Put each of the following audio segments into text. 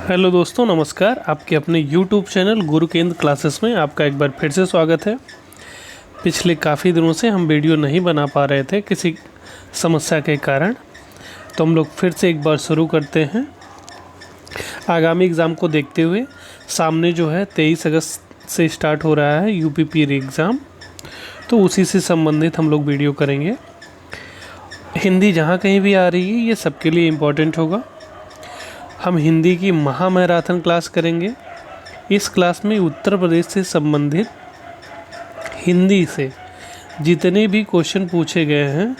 Hello दोस्तों, नमस्कार। आपके अपने YouTube चैनल गुरु केंद्र क्लासेस में आपका एक बार फिर से स्वागत है। पिछले काफ़ी दिनों से हम वीडियो नहीं बना पा रहे थे किसी समस्या के कारण, तो हम लोग फिर से एक बार शुरू करते हैं। आगामी एग्ज़ाम को देखते हुए सामने जो है 23 अगस्त से स्टार्ट हो रहा है UPP री एग्ज़ाम, तो उसी से संबंधित हम लोग वीडियो करेंगे। हिंदी जहाँ कहीं भी आ रही है ये सबके लिए इम्पोर्टेंट होगा। हम हिंदी की महामैराथन क्लास करेंगे। इस क्लास में उत्तर प्रदेश से संबंधित हिंदी से जितने भी क्वेश्चन पूछे गए हैं,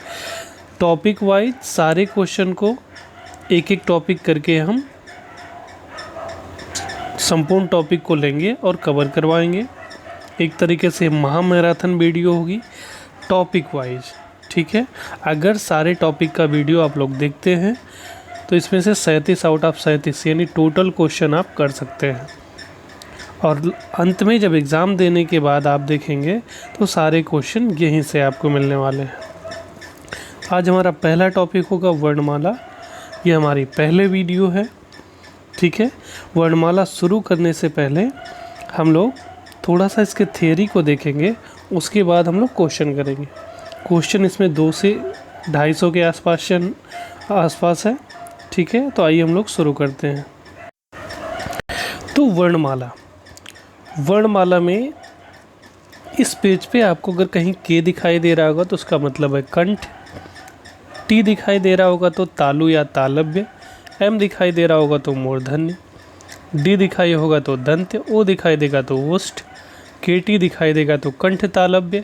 टॉपिक वाइज सारे क्वेश्चन को एक एक टॉपिक करके हम संपूर्ण टॉपिक को लेंगे और कवर करवाएंगे। एक तरीके से महामैराथन वीडियो होगी टॉपिक वाइज, ठीक है। अगर सारे टॉपिक का वीडियो आप लोग देखते हैं तो इसमें से 37 आउट ऑफ 37 यानी टोटल क्वेश्चन आप कर सकते हैं। और अंत में जब एग्ज़ाम देने के बाद आप देखेंगे तो सारे क्वेश्चन यहीं से आपको मिलने वाले हैं। आज हमारा पहला टॉपिक होगा वर्णमाला। ये हमारी पहले वीडियो है, ठीक है। वर्णमाला शुरू करने से पहले हम लोग थोड़ा सा इसके थियरी को देखेंगे, उसके बाद हम लोग क्वेश्चन करेंगे। क्वेश्चन इसमें 200 से 250 के आसपास है, ठीक है। तो आइए हम लोग शुरू करते हैं। तो वर्णमाला में इस पेज पे आपको अगर कहीं के दिखाई दे रहा होगा तो उसका मतलब है कंठ, टी दिखाई दे रहा होगा तो तालु या तालव्य, एम दिखाई दे रहा होगा तो मूर्धन्य, डी दिखाई होगा तो दंत्य, ओ दिखाई देगा तो ओष्ठ, के टी दिखाई देगा तो कंठ तालव्य,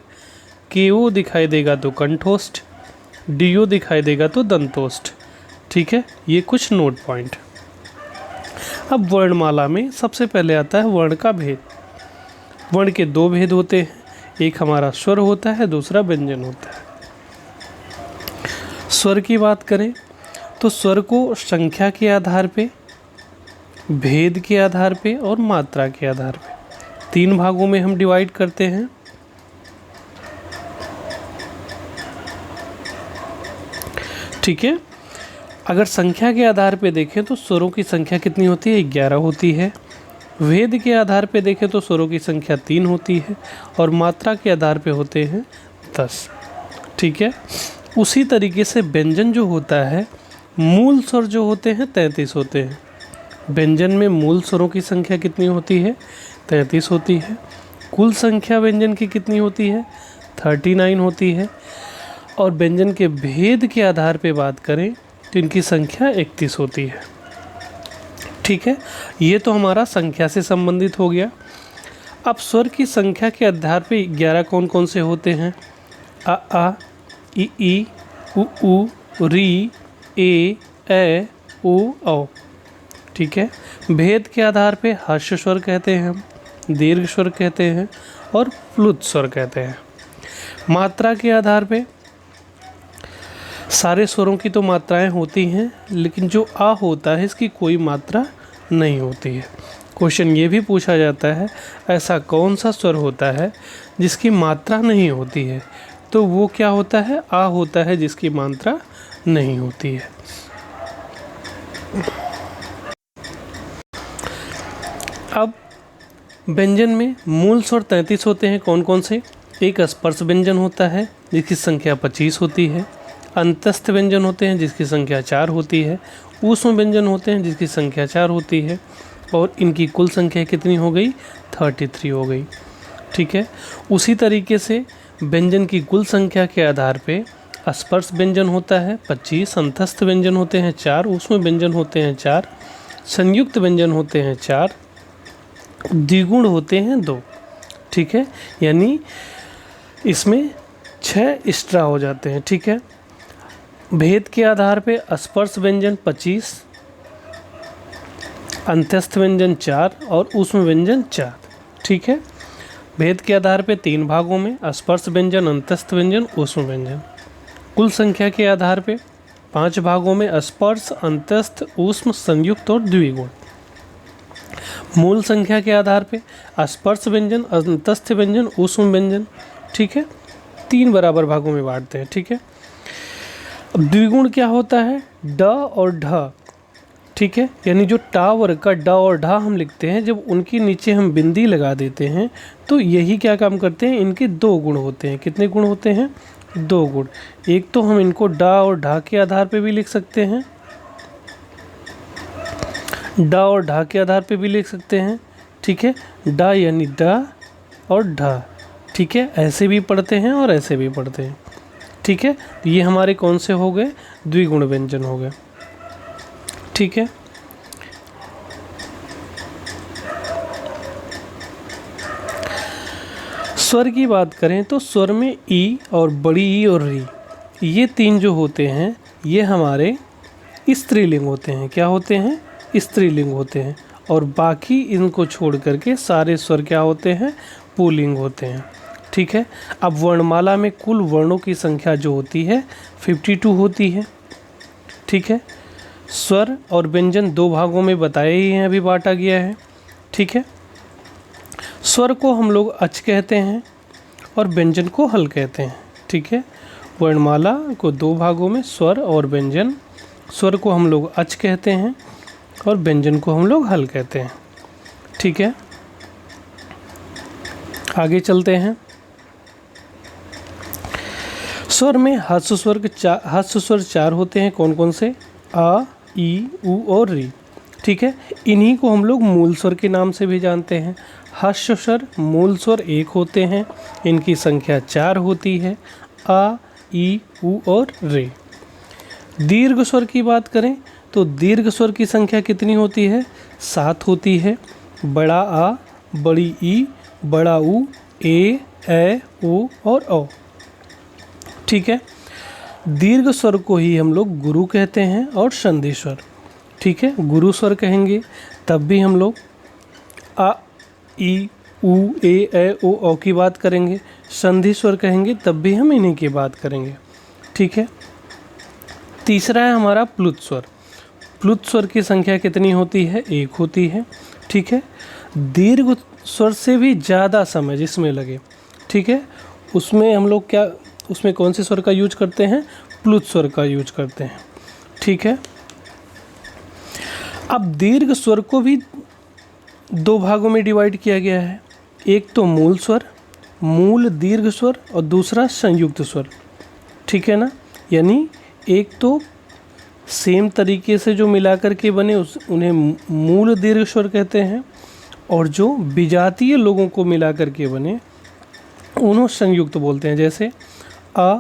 के ओ दिखाई देगा तो कंठोष्ठ, डी ओ दिखाई देगा तो दंतोष्ठ, ठीक है। ये कुछ नोट पॉइंट। अब वर्णमाला में सबसे पहले आता है वर्ण का भेद। वर्ण के 2 भेद होते हैं, एक हमारा स्वर होता है, दूसरा व्यंजन होता है। स्वर की बात करें तो स्वर को संख्या के आधार पे, भेद के आधार पे और मात्रा के आधार पे 3 भागों में हम डिवाइड करते हैं। ठीक है। अगर संख्या के आधार पे देखें तो स्वरों की संख्या कितनी होती है? 11 होती है। भेद के आधार पे देखें तो स्वरों की संख्या 3 होती है और मात्रा के आधार पे होते हैं 10, ठीक है। उसी तरीके से व्यंजन जो होता है, मूल स्वर जो होते हैं 33 होते हैं। व्यंजन में मूल स्वरों की संख्या कितनी होती है? 33 होती है। कुल संख्या व्यंजन की कितनी होती है? 39 होती है। और व्यंजन के भेद के आधार पे बात करें तो इनकी संख्या 31 होती है, ठीक है। ये तो हमारा संख्या से संबंधित हो गया। अब स्वर की संख्या के आधार पे 11 कौन कौन से होते हैं? आ, ई, उ, री, ए, ओ, औ, ठीक है। भेद के आधार पे हर्ष स्वर कहते हैं हम, दीर्घ स्वर कहते हैं और प्लुत स्वर कहते हैं। मात्रा के आधार पे सारे स्वरों की तो मात्राएं होती हैं, लेकिन जो आ होता है इसकी कोई मात्रा नहीं होती है। क्वेश्चन ये भी पूछा जाता है ऐसा कौन सा स्वर होता है जिसकी मात्रा नहीं होती है? तो वो क्या होता है? आ होता है जिसकी मात्रा नहीं होती है। अब व्यंजन में मूल स्वर 33 होते हैं। कौन कौन से? एक स्पर्श व्यंजन होता है जिसकी संख्या 25 होती है। अंतस्थ व्यंजन होते हैं जिसकी संख्या 4 होती है। ऊष्म व्यंजन होते हैं जिसकी संख्या 4 होती है। और इनकी कुल संख्या कितनी हो गई? 33 हो गई, ठीक है। उसी तरीके से व्यंजन की कुल संख्या के आधार पे स्पर्श व्यंजन होता है 25, अंतस्थ व्यंजन होते हैं 4, ऊष्म व्यंजन होते हैं 4, संयुक्त व्यंजन होते हैं 4, द्विगुण होते हैं 2, ठीक है। यानी इसमें 6 एक्स्ट्रा हो जाते हैं, ठीक है। भेद के आधार पे स्पर्श व्यंजन 25, अंत्यस्थ व्यंजन 4 और ऊष्म व्यंजन 4, ठीक है। भेद के आधार पे 3 भागों में स्पर्श व्यंजन, अंत्यस्थ व्यंजन, ऊष्म व्यंजन। कुल संख्या के आधार पे 5 भागों में स्पर्श, अंत्यस्थ, ऊष्म, संयुक्त और द्विगुण। मूल संख्या के आधार पे स्पर्श व्यंजन, अंतस्थ व्यंजन, ऊष्म व्यंजन, ठीक है। 3 बराबर भागों में बांटते हैं, ठीक है। अब द्विगुण क्या होता है? ड और ढ ठीक है। यानी जो टा वर्ग का डा और ढा हम लिखते हैं, जब उनके नीचे हम बिंदी लगा देते हैं तो यही क्या काम करते हैं, इनके दो गुण होते हैं। कितने गुण होते हैं, दो गुण। एक तो हम इनको डा और ढा के आधार पे भी लिख सकते हैं, डा और ढा के आधार पे भी लिख सकते हैं, ठीक है। डा यानी डा और ढा, ठीक है, ऐसे भी पढ़ते हैं और ऐसे भी पढ़ते हैं, ठीक है। ये हमारे कौन से हो गए, द्विगुण व्यंजन हो गए, ठीक है। स्वर की बात करें तो स्वर में ई और बड़ी ई और री, ये तीन जो होते हैं ये हमारे स्त्रीलिंग होते हैं। क्या होते हैं, स्त्रीलिंग होते हैं। और बाकी इनको छोड़ करके सारे स्वर क्या होते हैं, पुल्लिंग होते हैं, ठीक है। अब वर्णमाला में कुल वर्णों की संख्या जो होती है 52 होती है, ठीक है। स्वर और व्यंजन दो भागों में बताए ही हैं, अभी बांटा गया है, ठीक है। स्वर को हम लोग अच कहते हैं और व्यंजन को हल कहते हैं, ठीक है। वर्णमाला को दो भागों में स्वर और व्यंजन, स्वर को हम लोग अच कहते हैं और व्यंजन को हम लोग हल कहते हैं, ठीक है। आगे चलते हैं। स्वर में हस्व स्वर चार होते हैं। कौन कौन से, आ, ई, उ और री, ठीक है। इन्हीं को हम लोग मूल स्वर के नाम से भी जानते हैं। हस्व स्वर मूल स्वर एक होते हैं, इनकी संख्या चार होती है, आ, ई, उ और रे। दीर्घ स्वर की बात करें तो दीर्घ स्वर की संख्या कितनी होती है, 7 होती है। बड़ा आ, बड़ी ई, बड़ा उ, ए, ओ और औ, ठीक है। दीर्घ स्वर को ही हम लोग गुरु कहते हैं और संधि स्वर, ठीक है। गुरु स्वर कहेंगे तब भी हम लोग आ, ई, उ, ए, ओ, औ की बात करेंगे। संधि स्वर कहेंगे तब भी हम इन्हीं की बात करेंगे, ठीक है। तीसरा है हमारा प्लुत स्वर। प्लुत स्वर की संख्या कितनी होती है, 1 होती है, ठीक है। दीर्घ स्वर से भी ज़्यादा समय जिसमें लगे, ठीक है, उसमें हम लोग क्या, उसमें कौन से स्वर का यूज करते हैं, प्लुत स्वर का यूज करते हैं, ठीक है। अब दीर्घ स्वर को भी दो भागों में डिवाइड किया गया है। एक तो मूल स्वर, मूल दीर्घ स्वर, और दूसरा संयुक्त स्वर, ठीक है ना। यानी एक तो सेम तरीके से जो मिलाकर के बने उन्हें मूल दीर्घ स्वर कहते हैं, और जो विजातीय लोगों को मिलाकर के बने उन्हें संयुक्त बोलते हैं। जैसे आ,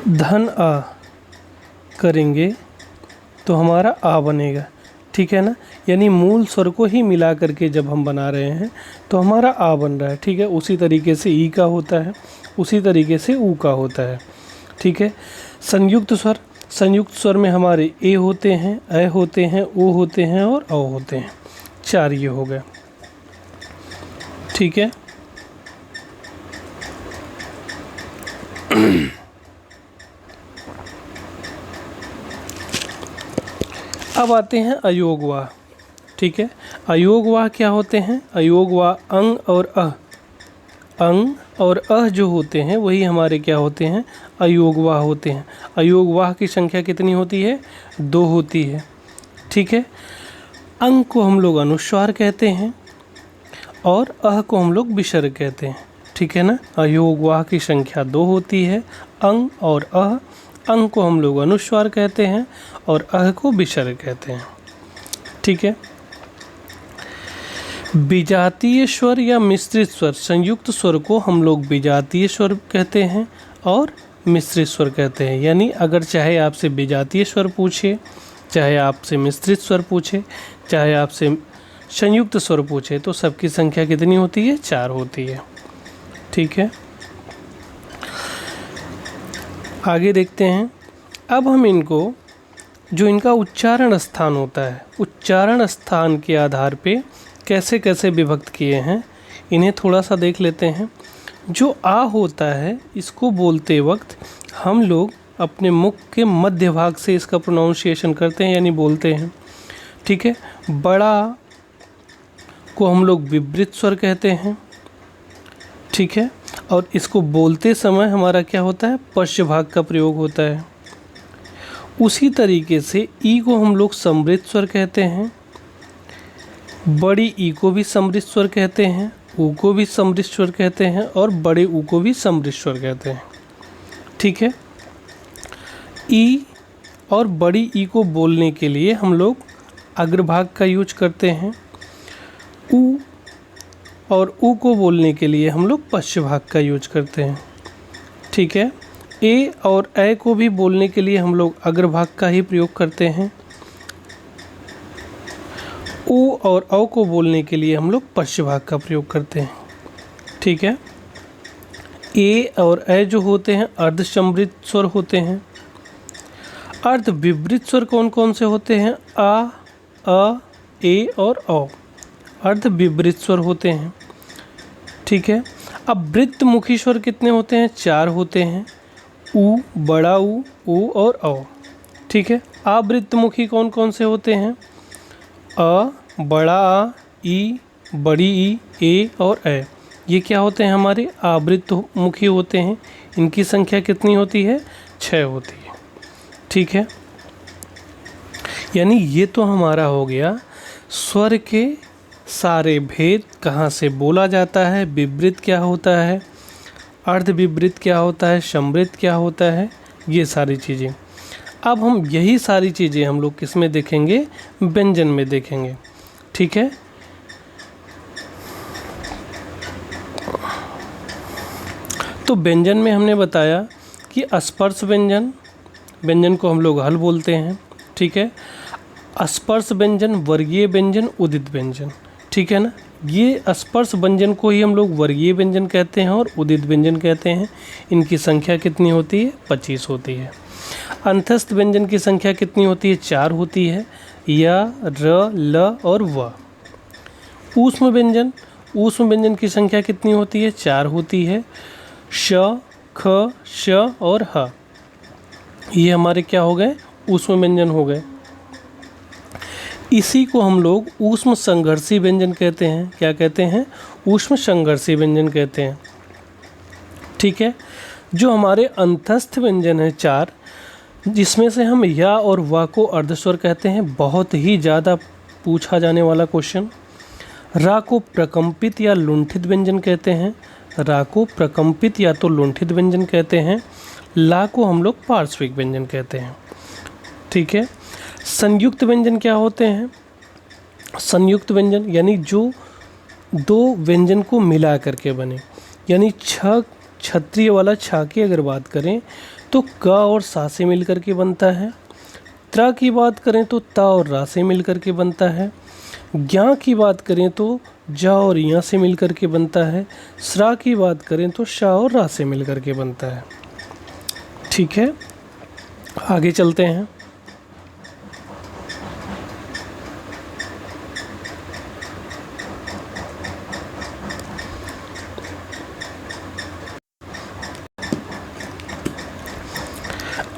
धन आ करेंगे तो हमारा आ बनेगा, ठीक है ना। यानी मूल स्वर को ही मिला करके जब हम बना रहे हैं तो हमारा आ बन रहा है, ठीक है। उसी तरीके से ई का होता है, उसी तरीके से ऊ का होता है, ठीक है। संयुक्त स्वर, संयुक्त स्वर में हमारे ए होते हैं, ऐ होते हैं, ओ होते हैं और औ होते हैं। 4 ये हो गए, ठीक है। अब आते हैं अयोगवाह, ठीक है। अयोगवाह क्या होते हैं, अयोगवाह अंग और अह, अंग और अह जो होते हैं वही हमारे क्या होते हैं, अयोगवाह होते हैं। अयोगवाह की संख्या कितनी होती है, 2 होती है, ठीक है। अंग को हम लोग अनुस्वार कहते हैं और अह को हम लोग विसर्ग कहते हैं, ठीक है ना। अयोगवाह की संख्या 2 होती है, अंग और अह। अंग को हम लोग अनुस्वार कहते हैं और अह को विसर्ग कहते हैं, ठीक है। विजातीय स्वर या मिश्रित स्वर, संयुक्त स्वर को हम लोग विजातीय स्वर कहते हैं और मिश्रित स्वर कहते हैं। यानी अगर चाहे आपसे विजातीय स्वर पूछे, चाहे आपसे मिश्रित स्वर पूछे, चाहे आपसे संयुक्त स्वर पूछे, तो सबकी संख्या कितनी होती है, 4 होती है, ठीक है। आगे देखते हैं। अब हम इनको, जो इनका उच्चारण स्थान होता है, उच्चारण स्थान के आधार पे कैसे कैसे विभक्त किए हैं, इन्हें थोड़ा सा देख लेते हैं। जो आ होता है, इसको बोलते वक्त हम लोग अपने मुख के मध्य भाग से इसका प्रोनाउंसिएशन करते हैं, यानी बोलते हैं, ठीक है। बड़ा को हम लोग विवृत स्वर कहते हैं, ठीक है। और इसको बोलते समय हमारा क्या होता है, पश्च भाग का प्रयोग होता है। उसी तरीके से ई को हम लोग समृद्ध स्वर कहते हैं, बड़ी ई को भी समृद्ध स्वर कहते हैं, ऊ को भी समृद्ध स्वर कहते हैं और बड़े ऊ को भी समृद्ध स्वर कहते हैं। ठीक है। ई और बड़ी ई को बोलने के लिए हम लोग अग्रभाग का यूज करते हैं। ऊ और ऊ को बोलने के लिए हम लोग पश्च भाग का यूज करते हैं। ठीक है। ए और ए को भी बोलने के लिए हम लोग अग्रभाग का ही प्रयोग करते हैं। ऊ और औ को बोलने के लिए हम लोग पश्च भाग का प्रयोग करते हैं। ठीक है। ए और ए जो होते हैं अर्ध समृद्ध स्वर होते हैं। अर्ध विवृत स्वर कौन कौन से होते हैं? आ, ए और औ अर्ध विवृत स्वर होते हैं। ठीक है। अब वृत्तमुखी स्वर कितने होते हैं? 4 होते हैं। ऊ, बड़ा ऊ और औ। ठीक है। आवृत्तमुखी कौन कौन से होते हैं? अ, बड़ा आ, ई, बड़ी ई, ए और ए। ये क्या होते हैं? हमारे आवृत्तमुखी होते हैं। इनकी संख्या कितनी होती है? 6 होती है। ठीक है। यानी ये तो हमारा हो गया स्वर के सारे भेद, कहाँ से बोला जाता है, विवृत क्या होता है, अर्ध विवृत क्या होता है, समृद्ध क्या होता है, ये सारी चीज़ें। अब हम यही सारी चीज़ें हम लोग किस में देखेंगे? व्यंजन में देखेंगे। ठीक है। तो व्यंजन में हमने बताया कि स्पर्श व्यंजन को हम लोग हल बोलते हैं। ठीक है। स्पर्श व्यंजन, वर्गीय व्यंजन, उदित व्यंजन। ठीक है ना। ये स्पर्श व्यंजन को ही हम लोग वर्गीय व्यंजन कहते हैं और उदित व्यंजन कहते हैं। इनकी संख्या कितनी होती है? 25 होती है। अंतस्थ व्यंजन की संख्या कितनी होती है? 4 होती है। या, र, ल और व। ऊष्म व्यंजन की संख्या कितनी होती है? 4 होती है। श, ख, श और ह। ये हमारे क्या हो गए? ऊष्म व्यंजन हो गए। इसी को हम लोग ऊष्म संघर्षी व्यंजन कहते हैं। क्या कहते हैं? ऊष्म संघर्षी व्यंजन कहते हैं। ठीक है। जो हमारे अंतस्थ व्यंजन है 4, जिसमें से हम या और वा को अर्धस्वर कहते हैं। बहुत ही ज़्यादा पूछा जाने वाला क्वेश्चन। रा को प्रकंपित या लुंठित व्यंजन कहते हैं। रा को प्रकंपित या तो लुंठित व्यंजन कहते हैं। ला को हम लोग पार्श्विक व्यंजन कहते हैं। ठीक है। संयुक्त व्यंजन क्या होते हैं? संयुक्त व्यंजन यानी जो दो व्यंजन को मिला करके बने। यानी क्षत्रिय वाला छा की अगर बात करें तो क और सा से मिल करके बनता है। त्र की बात करें तो ता और रा से मिल करके बनता है। ज्ञा की बात करें तो जा और या से मिल करके बनता है। स्रा की बात करें तो शा और रा से मिल करके बनता है। ठीक है। आगे चलते हैं।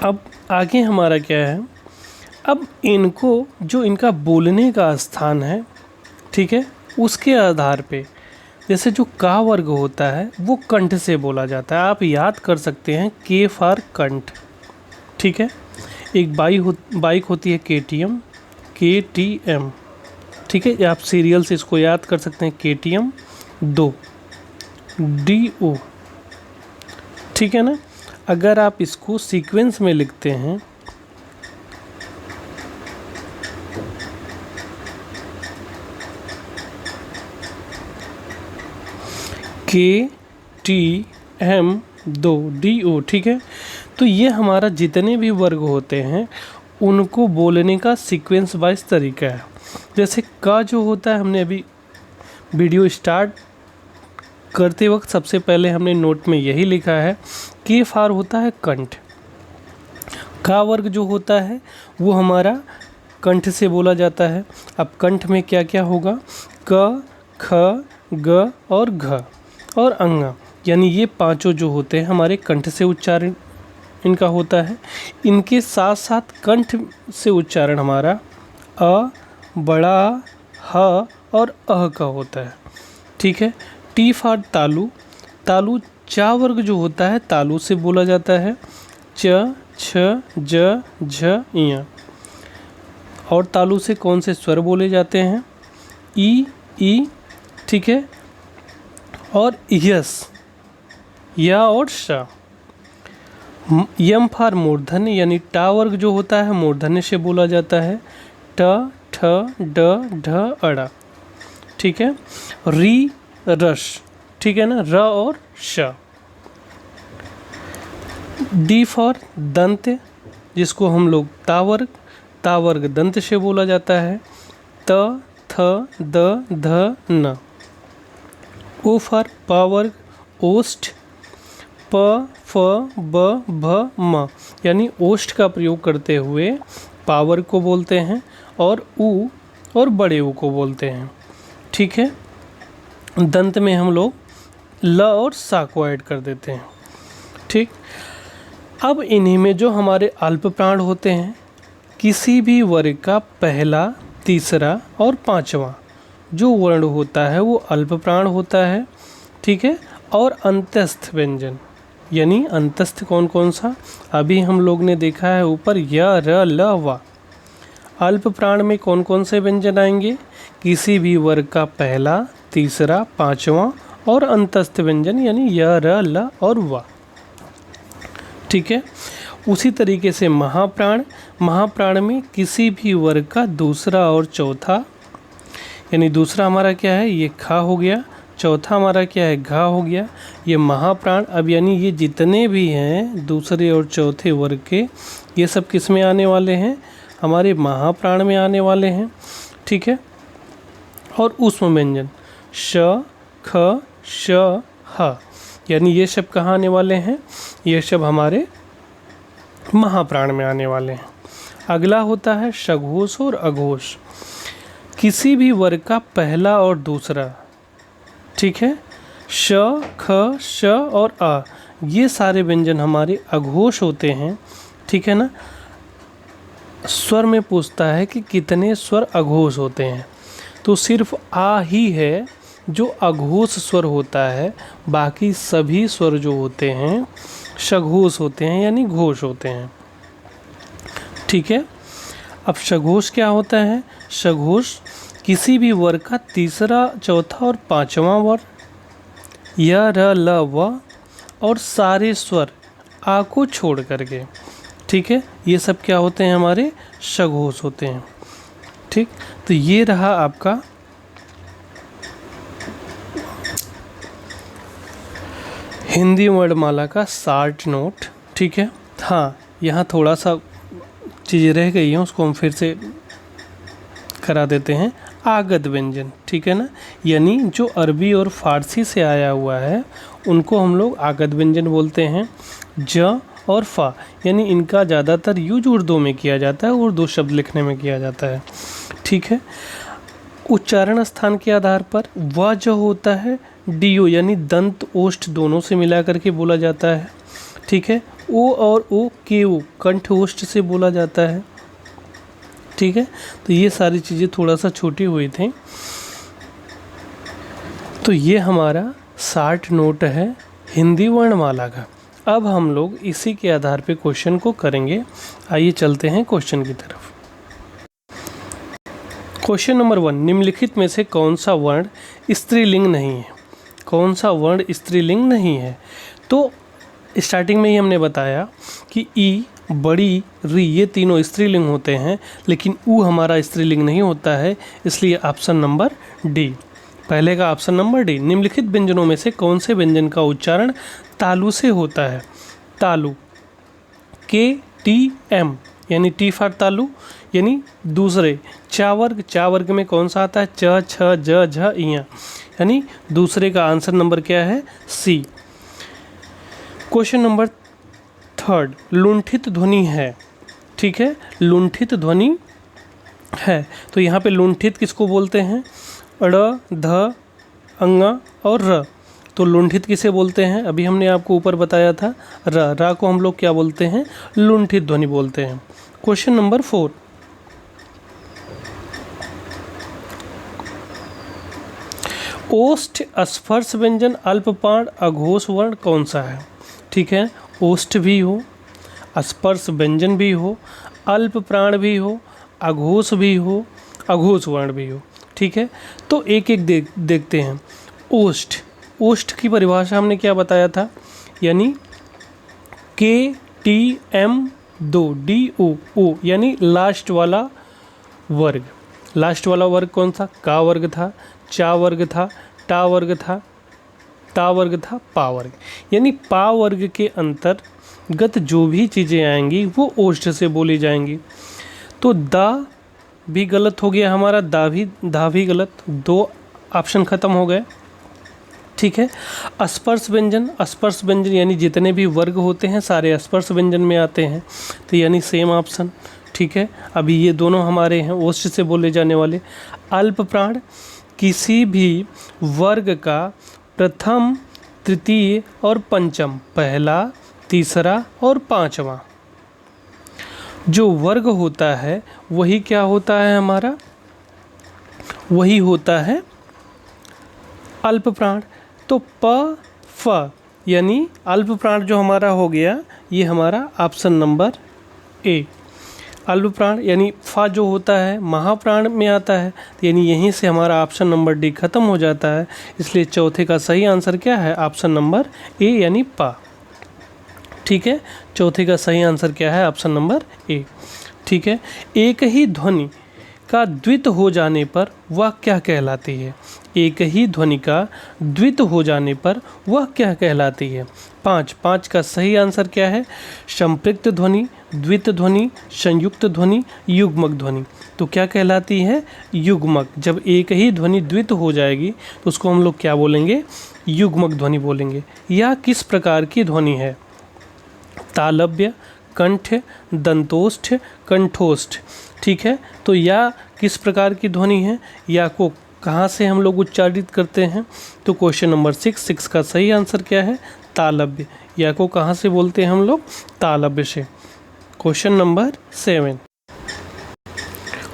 अब आगे हमारा क्या है? अब इनको जो इनका बोलने का स्थान है, ठीक है, उसके आधार पे जैसे जो का वर्ग होता है वो कंठ से बोला जाता है। आप याद कर सकते हैं के फॉर कंठ। ठीक है। एक बाइक होती है KTM, KTM। ठीक है। आप सीरियल से इसको याद कर सकते हैं KTM 2 DO। ठीक है ना। अगर आप इसको सीक्वेंस में लिखते हैं KTM 2 DO, ठीक है, तो ये हमारा जितने भी वर्ग होते हैं उनको बोलने का सीक्वेंस वाइज तरीका है। जैसे का जो होता है, हमने अभी वीडियो स्टार्ट करते वक्त सबसे पहले हमने नोट में यही लिखा है कि फार होता है कंठ। का वर्ग जो होता है वो हमारा कंठ से बोला जाता है। अब कंठ में क्या क्या होगा? क, ख, ग और घ और अंगा, यानी ये पांचों जो होते हैं हमारे कंठ से उच्चारण इनका होता है। इनके साथ साथ कंठ से उच्चारण हमारा अ, बड़ा, ह और अह का होता है। ठीक है। टी फॉर तालु। तालु चा वर्ग जो होता है तालु से बोला जाता है। च, छ, ज, झ, ञ। और तालु से कौन से स्वर बोले जाते हैं? ई, ई, ठीक है, और यस, या और श। यम फॉर मूर्धन्य यानी टा वर्ग जो होता है मूर्धन्य से बोला जाता है। ट, ठ, ड, ढ, अड़ा, ठीक है। री, रश, ठीक है ना, र और श। डी फॉर दंत जिसको हम लोग ता वर्ग दंत से बोला जाता है। त, थ, द, ध, न। ओ फॉर पा वर्ग ओष्ठ, प, फ, ब, भ, म यानी ओष्ठ का प्रयोग करते हुए पा वर्ग को बोलते हैं और उ और बड़े ऊ को बोलते हैं, ठीक है। दंत में हम लोग ल और सा को ऐड कर देते हैं, ठीक। अब इन्हीं में जो हमारे अल्प प्राण होते हैं, किसी भी वर्ग का पहला, तीसरा और पांचवा जो वर्ण होता है वो अल्प प्राण होता है, ठीक है। और अंतस्थ व्यंजन यानी अंतस्थ कौन कौन सा? अभी हम लोग ने देखा है ऊपर य, र, ल, व। अल्प प्राण में कौन कौन से व्यंजन आएंगे? किसी भी वर्ग का पहला, तीसरा, पांचवा और अंतस्थ व्यंजन यानी य, र, ल और व, ठीक है। उसी तरीके से महाप्राण में किसी भी वर्ग का दूसरा और चौथा, यानी दूसरा हमारा क्या है? ये खा हो गया, चौथा हमारा क्या है? घा हो गया। ये महाप्राण, अब यानी ये जितने भी हैं दूसरे और चौथे वर्ग के, ये सब किस में आने वाले हैं? हमारे महाप्राण में आने वाले हैं, ठीक है। और ऊष्म व्यंजन श, ख, श, ह यानी ये सब कहाँ आने वाले हैं? ये सब हमारे महाप्राण में आने वाले हैं। अगला होता है सघोष और अघोष। किसी भी वर्ग का पहला और दूसरा, ठीक है। श, ख, श और अ ये सारे व्यंजन हमारे अघोष होते हैं, ठीक है ना। स्वर में पूछता है कि कितने स्वर अघोष होते हैं, तो सिर्फ आ ही है जो अघोष स्वर होता है, बाकी सभी स्वर जो होते हैं सघोष होते हैं यानी घोष होते हैं, ठीक है। अब सघोष क्या होता है? सघोष किसी भी वर्ग का तीसरा, चौथा और पांचवा वर्ण, य, र, ल, व और सारे स्वर आ को छोड़ करके, ठीक है, ये सब क्या होते हैं? हमारे सघोष होते हैं, ठीक। तो ये रहा आपका हिंदी वर्णमाला का शार्ट नोट, ठीक है। हाँ, यहाँ थोड़ा सा चीज़ें रह गई हैं, उसको हम फिर से करा देते हैं। आगत व्यंजन, ठीक है ना, यानी जो अरबी और फारसी से आया हुआ है उनको हम लोग आगत व्यंजन बोलते हैं। ज और फा यानी इनका ज़्यादातर यूज उर्दू में किया जाता है, उर्दू शब्द लिखने में किया जाता है, ठीक है। उच्चारण स्थान के आधार पर व जो होता है डी ओ यानी दंत ओष्ठ दोनों से मिला करके बोला जाता है, ठीक है। ओ और ओ के ओ कंठ ओष्ठ से बोला जाता है, ठीक है। तो ये सारी चीज़ें थोड़ा सा छोटी हुई थी। तो ये हमारा 60 नोट है हिंदी वर्णमाला का। अब हम लोग इसी के आधार पे क्वेश्चन को करेंगे। आइए चलते हैं क्वेश्चन की तरफ। क्वेश्चन नंबर 1, निम्नलिखित में से कौन सा वर्ण स्त्रीलिंग नहीं है? कौन सा वर्ण स्त्रीलिंग नहीं है? तो स्टार्टिंग में ही हमने बताया कि ई, बड़ी, री ये तीनों स्त्रीलिंग होते हैं, लेकिन ऊ हमारा स्त्रीलिंग नहीं होता है, इसलिए ऑप्शन नंबर डी, पहले का ऑप्शन नंबर डी। निम्नलिखित व्यंजनों में से कौन से व्यंजन का उच्चारण तालु से होता है? तालु, के टी एम यानी टी फॉर तालु, यानी दूसरे। चा वर्ग में कौन सा आता है? च, छ, ज, झ, इया, यानी दूसरे का आंसर नंबर क्या है? सी। क्वेश्चन नंबर 3, लुंठित ध्वनि है, ठीक है, लुंठित ध्वनि है, तो यहाँ पे लुंठित किसको बोलते हैं? ड़, ध, अंगा और र। तो लुंठित किसे बोलते हैं? अभी हमने आपको ऊपर बताया था, रा को हम लोग क्या बोलते हैं? लुंठित ध्वनि बोलते हैं। क्वेश्चन नंबर 4, ओष्ठ स्पर्श व्यंजन अल्पपाण अघोष वर्ण कौन सा है? ठीक है, ओष्ठ भी हो, स्पर्श व्यंजन भी हो, अल्प प्राण भी हो, अघोष भी हो, अघोष वर्ण भी हो। ठीक है, तो एक एक देखते हैं। ओष्ठ, ओष्ठ की परिभाषा हमने क्या बताया था, यानी KTM2DO यानी लास्ट वाला वर्ग। लास्ट वाला वर्ग कौन सा, का वर्ग था, चा वर्ग था, टा वर्ग था, ता वर्ग था, पा वर्ग। यानी पा वर्ग के अंतर्गत जो भी चीज़ें आएंगी वो ओष्ठ से बोली जाएंगी। तो दा भी गलत हो गया हमारा, दा भी गलत, 2 ऑप्शन खत्म हो गए। ठीक है, स्पर्श व्यंजन, स्पर्श व्यंजन यानी जितने भी वर्ग होते हैं सारे स्पर्श व्यंजन में आते हैं, तो यानी सेम ऑप्शन। ठीक है, अभी ये दोनों हमारे हैं ओष्ठ से बोले जाने वाले। अल्प प्राण, किसी भी वर्ग का प्रथम, तृतीय और पंचम, पहला, तीसरा और पांचवा जो वर्ग होता है वही क्या होता है हमारा, वही होता है अल्प प्राण। तो प फ यानी अल्प प्राण जो हमारा हो गया, ये हमारा ऑप्शन नंबर ए। अल्प प्राण यानी फा जो होता है महाप्राण में आता है, तो यानी यहीं से हमारा ऑप्शन नंबर डी खत्म हो जाता है। इसलिए चौथे का सही आंसर क्या है, ऑप्शन नंबर ए यानी पा। ठीक है, चौथे का सही आंसर क्या है, ऑप्शन नंबर ए। ठीक है, एक ही ध्वनि का द्वित हो जाने पर वह क्या कहलाती है, एक ही ध्वनि का द्वित हो जाने पर वह क्या कहलाती है। 5 का सही आंसर क्या है, संपृक्त ध्वनि, द्वित ध्वनि, संयुक्त ध्वनि, युग्मक ध्वनि। तो क्या कहलाती है, युग्मक। जब एक ही ध्वनि द्वित हो जाएगी तो उसको हम लोग क्या बोलेंगे, युग्मक ध्वनि बोलेंगे। यह किस प्रकार की ध्वनि है, तालव्य, कंठ, दंतोष्ठ, कंठोष्ठ। ठीक है, तो या किस प्रकार की ध्वनि है, या को कहाँ से हम लोग उच्चारित करते हैं, तो क्वेश्चन नंबर 6 का सही आंसर क्या है, तालव्य। या को कहाँ से बोलते हैं हम लोग, तालव्य से। क्वेश्चन नंबर 7,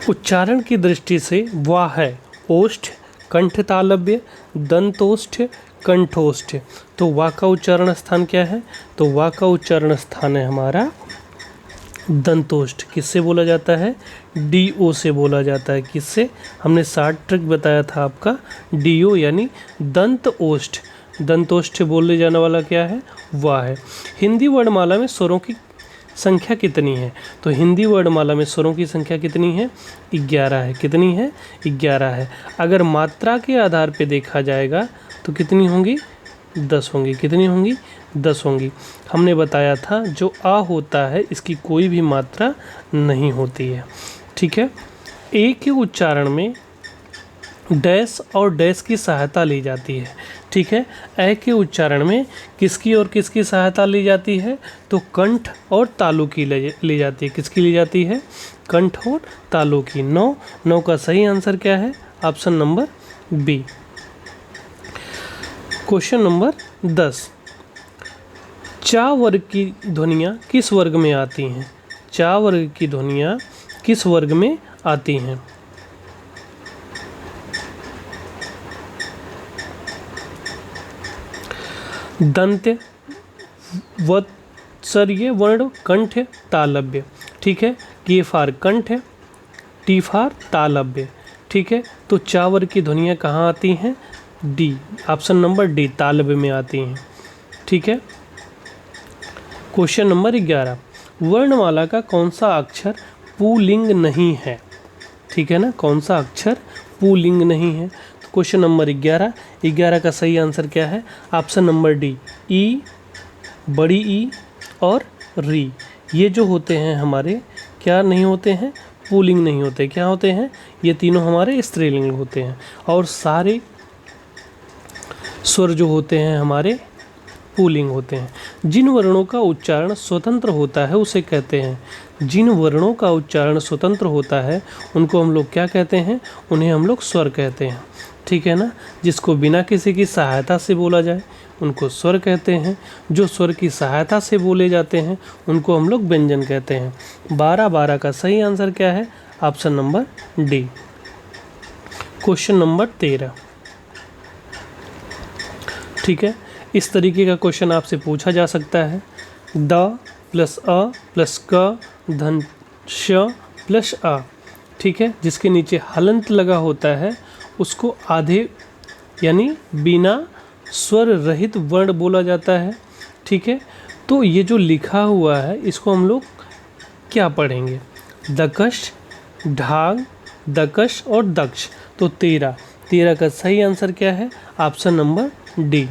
उच्चारण की दृष्टि से वाह है ओष्ठ, कंठ तालव्य, दंतोष्ठ, कंठोष्ठ। तो वाह का उच्चारण स्थान क्या है, तो वाह का उच्चारण स्थान है हमारा दंतोष्ठ। किससे बोला जाता है, DO से बोला जाता है। किससे, हमने 60 ट्रिक बताया था आपका, DO यानी दंत ओष्ठ। दंतोष्ठ बोले जाने वाला क्या है, वाह है। हिंदी वर्णमाला में स्वरों की संख्या कितनी है, तो हिंदी वर्णमाला में स्वरों की संख्या कितनी है, 11 है। कितनी है, 11 है। अगर मात्रा के आधार पे देखा जाएगा तो कितनी होंगी, 10 होंगी। कितनी होंगी, 10 होंगी। हमने बताया था जो आ होता है इसकी कोई भी मात्रा नहीं होती है। ठीक है, ए के उच्चारण में डैश और डैश की सहायता ली जाती है। ठीक है, ए के उच्चारण में किसकी और किसकी सहायता ली जाती है, तो कंठ और तालु की ली जाती है। किसकी ली जाती है, कंठ और तालु की। 9 का सही आंसर क्या है, option number B. Question number 10, चा वर्ग की ध्वनियाँ किस वर्ग में आती हैं, चा वर्ग की ध्वनियाँ किस वर्ग में आती हैं। दंत्य, वत्सर्य वर्ण, कंठ, तालव्य। ठीक है, के फार कंठ, टी फार तालव्य। ठीक है, तो चा वर्ग की ध्वनियाँ कहाँ आती हैं, डी, ऑप्शन नंबर डी, तालव्य में आती हैं। ठीक है, क्वेश्चन नंबर 11, वर्णमाला का कौन सा अक्षर पुल्लिंग नहीं है। ठीक है ना, कौन सा अक्षर पुल्लिंग नहीं है, तो क्वेश्चन नंबर 11 का सही आंसर क्या है, ऑप्शन नंबर डी, ई, बड़ी ई और री। ये जो होते हैं हमारे क्या नहीं होते हैं, पुल्लिंग नहीं होते। क्या होते हैं, ये तीनों हमारे स्त्रीलिंग होते हैं। और सारे स्वर जो होते हैं हमारे पुल्लिंग होते हैं। जिन वर्णों का उच्चारण स्वतंत्र होता है उसे कहते हैं, जिन वर्णों का उच्चारण स्वतंत्र होता है उनको हम लोग क्या कहते हैं, उन्हें हम लोग स्वर कहते हैं। ठीक है ना, जिसको बिना किसी की सहायता से बोला जाए उनको स्वर कहते हैं, जो स्वर की सहायता से बोले जाते हैं उनको हम लोग व्यंजन कहते हैं। 12 का सही आंसर क्या है, option number D. Question number 13, ठीक है, इस तरीके का क्वेश्चन आपसे पूछा जा सकता है। द, प्लस अ प्लस क धन श प्लस आ, ठीक है। जिसके नीचे हलंत लगा होता है उसको आधे यानी बिना स्वर रहित वर्ण बोला जाता है, ठीक है। तो ये जो लिखा हुआ है इसको हम लोग क्या पढ़ेंगे? दकश, ढाग, दकश और दक्ष। तो 13 का सही आंसर क्या है? Option number D.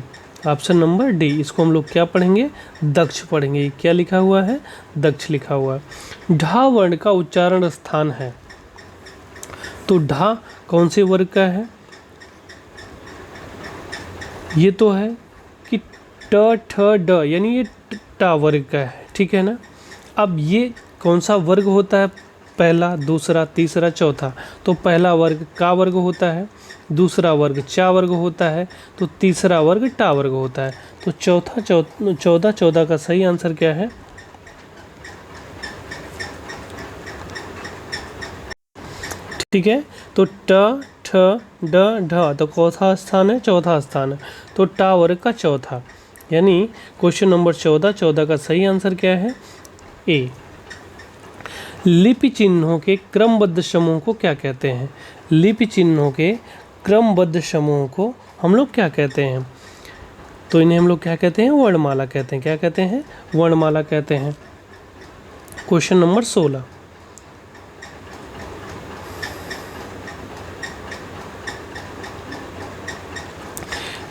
Option number D, इसको हम लोग क्या पढ़ेंगे? दक्ष पढ़ेंगे। ये क्या लिखा हुआ है? दक्ष लिखा हुआ है। ढा वर्ण का उच्चारण स्थान है, तो ढा कौन से वर्ग का है? ये तो है कि ट ठ ड, यानी ये टा वर्ग का है, ठीक है ना। अब ये कौन सा वर्ग होता है? पहला, दूसरा, तीसरा, चौथा। तो पहला वर्ग का वर्ग होता है, दूसरा वर्ग चा वर्ग होता है, तो तीसरा वर्ग टा वर्ग होता है। तो 14 का सही आंसर क्या है? ठीक है। तो ट ठ ड ढ, तो कौन स्थान है? चौथा स्थान है। तो टा वर्ग का चौथा, यानी क्वेश्चन नंबर 14 का सही आंसर क्या है? ए। लिपि चिन्हों के क्रमबद्ध समूह को क्या कहते हैं? लिपि चिन्हों के क्रमबद्ध समूह को हम लोग क्या कहते हैं? तो इन्हें हम लोग क्या कहते हैं? वर्णमाला कहते हैं। क्या कहते हैं? वर्णमाला कहते हैं। क्वेश्चन नंबर 16,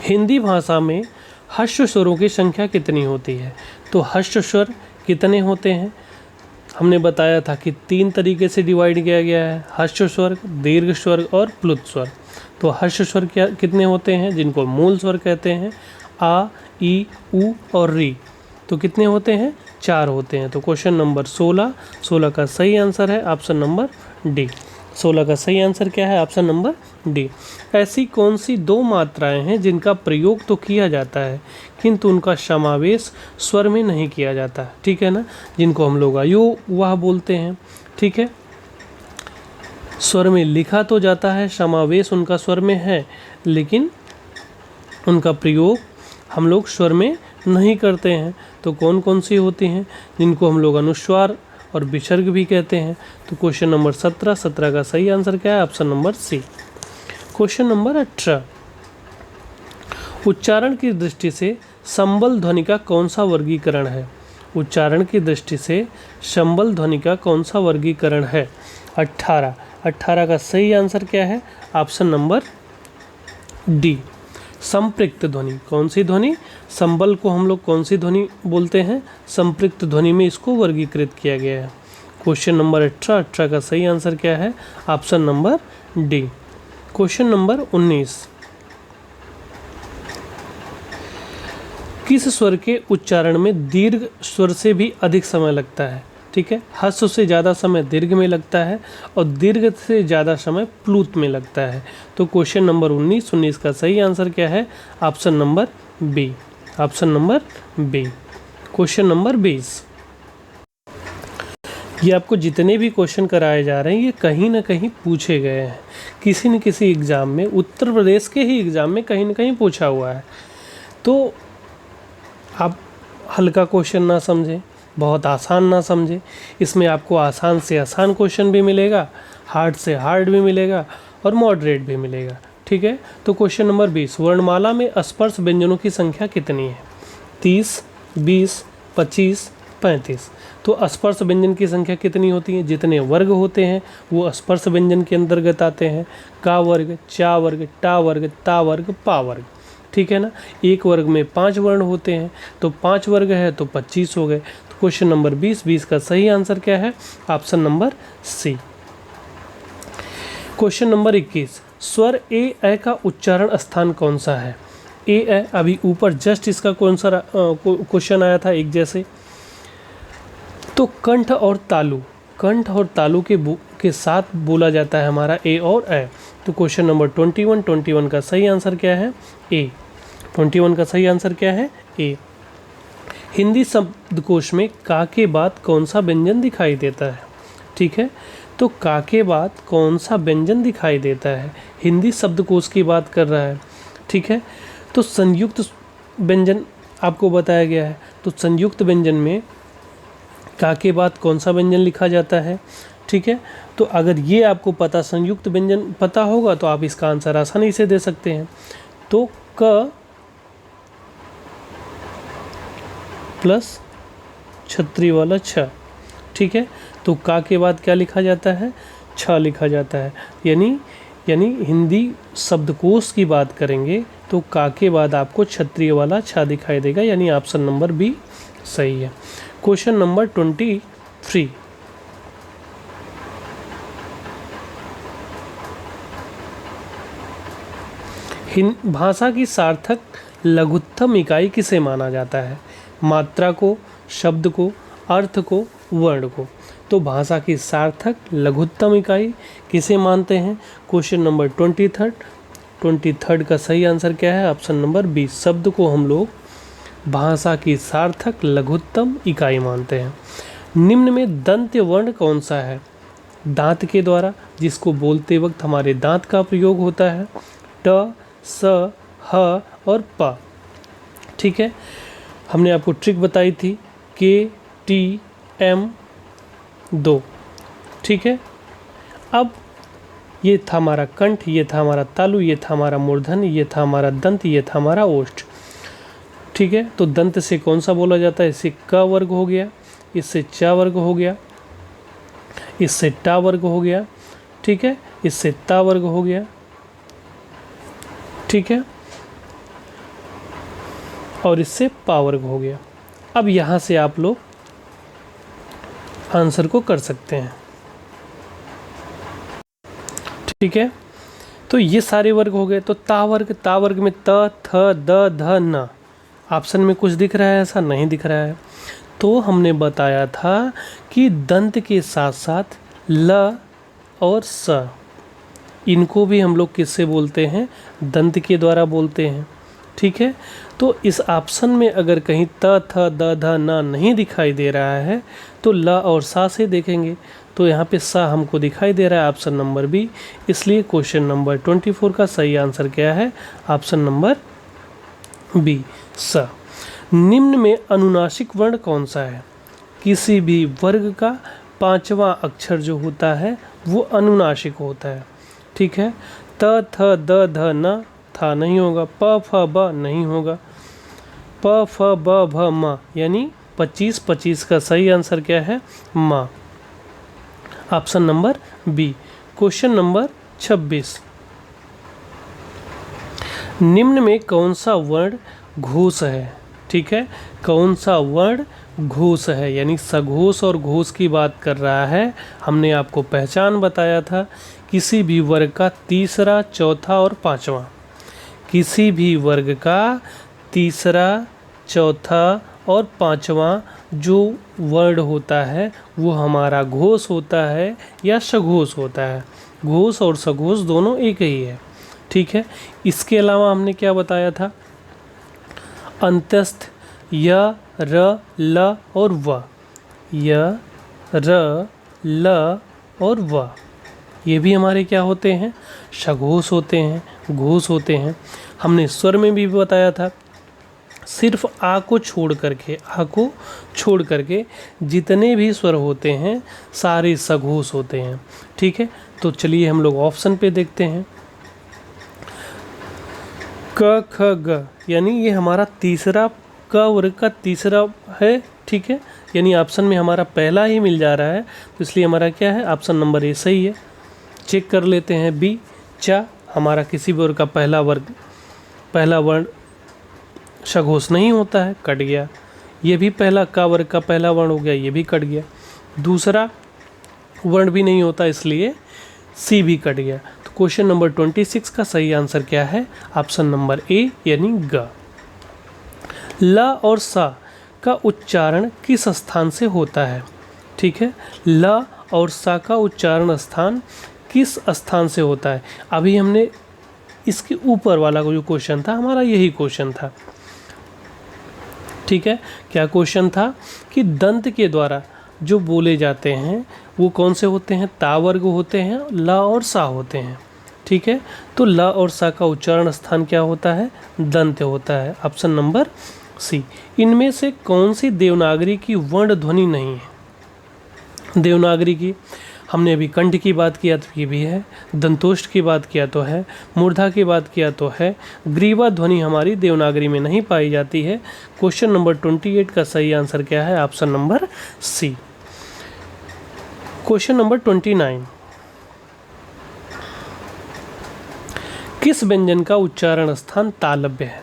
हिंदी भाषा में हर्ष स्वरों की संख्या कितनी होती है? तो हर्ष स्वर कितने होते हैं? हमने बताया था कि 3 तरीके से डिवाइड किया गया है, हर्ष स्वर, दीर्घ स्वर और प्लुत स्वर। तो हर्ष स्वर क्या कितने होते हैं? जिनको मूल स्वर कहते हैं, आ, ई, उ और री। तो कितने होते हैं? 4 होते हैं। तो क्वेश्चन नंबर 16 का सही आंसर है ऑप्शन नंबर डी। 16 का सही आंसर क्या है? Option number D. ऐसी कौन सी 2 मात्राएं हैं जिनका प्रयोग तो किया जाता है किंतु उनका समावेश स्वर में नहीं किया जाता, ठीक है ना। जिनको हम लोग अयो वाह बोलते हैं, ठीक है। स्वर में लिखा तो जाता है, समावेश उनका स्वर में है, लेकिन उनका प्रयोग हम लोग स्वर में नहीं करते हैं। तो कौन कौन सी होती हैं? जिनको हम लोग अनुस्वार और विसर्ग भी कहते हैं। तो क्वेश्चन नंबर 17 का सही आंसर क्या है? Option number C. Question number 18, उच्चारण की दृष्टि से संबल ध्वनि का कौन सा वर्गीकरण है? उच्चारण की दृष्टि से संबल ध्वनि का कौन सा वर्गीकरण है? 18 का सही आंसर क्या है? ऑप्शन नंबर डी, संपृक्त ध्वनि। कौन सी ध्वनि? संबल को हम लोग कौन सी ध्वनि बोलते हैं? संपृक्त ध्वनि में इसको वर्गीकृत किया गया है। क्वेश्चन नंबर 18 का सही आंसर क्या है? Option number D. Question number 19, किस स्वर के उच्चारण में दीर्घ स्वर से भी अधिक समय लगता है? ठीक है, ह्रस्व से ज़्यादा समय दीर्घ में लगता है और दीर्घ से ज़्यादा समय प्लूत में लगता है। तो क्वेश्चन नंबर 19 का सही आंसर क्या है? Option number B. Option number B. Question number 20, ये आपको जितने भी क्वेश्चन कराए जा रहे हैं ये कहीं ना कहीं पूछे गए हैं, किसी न किसी एग्ज़ाम में, उत्तर प्रदेश के ही एग्ज़ाम में कहीं ना कहीं पूछा हुआ है। तो आप हल्का क्वेश्चन ना समझें, बहुत आसान ना समझें। इसमें आपको आसान से आसान क्वेश्चन भी मिलेगा, हार्ड से हार्ड भी मिलेगा और मॉडरेट भी मिलेगा, ठीक है। तो क्वेश्चन नंबर 20, वर्णमाला में स्पर्श व्यंजनों की संख्या कितनी है? 30, 20, 25, 35। तो स्पर्श व्यंजन की संख्या कितनी होती है? जितने वर्ग होते हैं वो स्पर्श व्यंजन के अंतर्गत आते हैं। का वर्ग, चा वर्ग, टा वर्ग, ता वर्ग, पा वर्ग, ठीक है ना। एक वर्ग में 5 वर्ण होते हैं, तो 5 वर्ग है तो 25 हो गए। तो क्वेश्चन नंबर 20 का सही आंसर क्या है? Option number C. Question number 21, स्वर ए का उच्चारण स्थान कौन सा है? ए अभी ऊपर जस्ट इसका कौन सा क्वेश्चन आया था एक जैसे। तो कंठ और तालु के साथ बोला जाता है हमारा ए और ए। तो क्वेश्चन नंबर 21 का सही आंसर क्या है? ए। 21 का सही आंसर क्या है? ए। हिंदी शब्दकोश में का के बाद कौन सा व्यंजन दिखाई देता है? ठीक है, तो का के बाद कौन सा व्यंजन दिखाई देता है? हिंदी शब्दकोश की बात कर रहा है, ठीक है। तो संयुक्त व्यंजन आपको बताया गया है। तो संयुक्त व्यंजन में का के बाद कौन सा व्यंजन लिखा जाता है। ठीक है, तो अगर ये आपको पता संयुक्त व्यंजन पता होगा तो आप इसका आंसर आसानी से दे सकते हैं। तो क प्लस छतरी वाला छ। ठीक है, तो का के बाद क्या लिखा जाता है, छ लिखा जाता है। यानी हिंदी शब्दकोश की बात करेंगे तो का के बाद आपको छतरी वाला छ दिखाई देगा, यानी ऑप्शन नंबर बी सही है। क्वेश्चन नंबर 23, भाषा की सार्थक लघुत्तम इकाई किसे माना जाता है। मात्रा को, शब्द को, अर्थ को, वर्ण को। तो भाषा की सार्थक लघुत्तम इकाई किसे मानते हैं। क्वेश्चन नंबर 23 का सही आंसर क्या है, ऑप्शन नंबर बी, शब्द को हम लोग भाषा की सार्थक लघुत्तम इकाई मानते हैं। निम्न में दंत्य वर्ण कौन सा है। दांत के द्वारा, जिसको बोलते वक्त हमारे दांत का प्रयोग होता है, ट, स, ह और प। ठीक है, हमने आपको ट्रिक बताई थी के, टी, एम 2। ठीक है, अब ये था हमारा कंठ, ये था हमारा तालु, ये था हमारा मूर्धन्य, ये था हमारा दंत, ये था हमारा ओष्ठ। ठीक है, तो दंत से कौन सा बोला जाता है, इससे क वर्ग हो गया, इससे च वर्ग हो गया, इससे टा वर्ग हो गया। ठीक है, इससे ता वर्ग हो गया। ठीक है, और इससे पा वर्ग हो गया। अब यहाँ से आप लोग आंसर को कर सकते हैं। ठीक है, तो ये सारे वर्ग हो गए। तो ता वर्ग में त, थ, द, ध, न। ऑप्शन में कुछ दिख रहा है, ऐसा नहीं दिख रहा है। तो हमने बताया था कि दंत के साथ साथ ल और स, इनको भी हम लोग किससे बोलते हैं, दंत के द्वारा बोलते हैं। ठीक है, तो इस ऑप्शन में अगर कहीं त, थ, द, ध, न नहीं दिखाई दे रहा है तो ल और सा से देखेंगे, तो यहाँ पे सा हमको दिखाई दे रहा है, ऑप्शन नंबर बी। इसलिए क्वेश्चन नंबर 24 का सही आंसर क्या है, ऑप्शन नंबर बी, स। निम्न में अनुनासिक वर्ण कौन सा है। किसी भी वर्ग का पांचवा अक्षर जो होता है वो अनुनासिक होता है। ठीक है, त, थ, द, ध, न, था नहीं होगा, प, फ, ब नहीं होगा, प, फ, ब, भ, म, यानी 25 का सही आंसर क्या है, म, option number B. Question number 26, निम्न में कौन सा वर्ण घोष है। ठीक है, कौन सा वर्ण घोष है, यानी सघोष और घोष की बात कर रहा है। हमने आपको पहचान बताया था, किसी भी वर्ग का तीसरा, चौथा और पांचवा। किसी भी वर्ग का तीसरा, चौथा और पांचवा जो वर्ण होता है वो हमारा घोष होता है या सघोष होता है। घोष और सघोष दोनों एक ही है। ठीक है, इसके अलावा हमने क्या बताया था, अंत्यस्थ य, र, ल और व, य, र, ल और व, ये भी हमारे क्या होते हैं, सघोष होते हैं, घोष होते हैं। हमने स्वर में भी बताया था, सिर्फ आ को छोड़ करके जितने भी स्वर होते हैं सारे सघोष होते हैं। ठीक है, तो चलिए हम लोग ऑप्शन पे देखते हैं। क, ख, ग, यानी ये हमारा तीसरा, क वर्ग का तीसरा है। ठीक है, यानी ऑप्शन में हमारा पहला ही मिल जा रहा है, तो इसलिए हमारा क्या है, ऑप्शन नंबर ए सही है। चेक कर लेते हैं बी, चा, हमारा किसी भी वर्ग का पहला वर्ण सघोष नहीं होता है, कट गया। ये भी पहला का वर्ग का पहला वर्ण हो गया, ये भी कट गया। दूसरा वर्ण भी नहीं होता, इसलिए सी भी कट गया। तो क्वेश्चन नंबर 26 का सही आंसर क्या है, ऑप्शन नंबर ए यानी ग। ल और सा का उच्चारण किस स्थान से होता है। ठीक है, ल और सा का उच्चारण स्थान किस स्थान से होता है। अभी हमने इसके ऊपर वाला जो क्वेश्चन था हमारा यही क्वेश्चन था। ठीक है, क्या क्वेश्चन था कि दंत के द्वारा जो बोले जाते हैं वो कौन से होते हैं, ता वर्ग होते हैं, ल और सा होते हैं। ठीक है, तो ल और सा का उच्चारण स्थान क्या होता है, दंत होता है, ऑप्शन नंबर सी। इनमें से कौन सी देवनागरी की वर्ण ध्वनि नहीं है। देवनागरी की। हमने अभी कंठ की बात किया तो ये भी है, दंतोष्ठ की बात किया तो है, मूर्धा की बात किया तो है। ग्रीवा ध्वनि हमारी देवनागरी में नहीं पाई जाती है। क्वेश्चन नंबर 28 का सही आंसर क्या है? Option number C. Question number 29, किस व्यंजन का उच्चारण स्थान तालव्य है?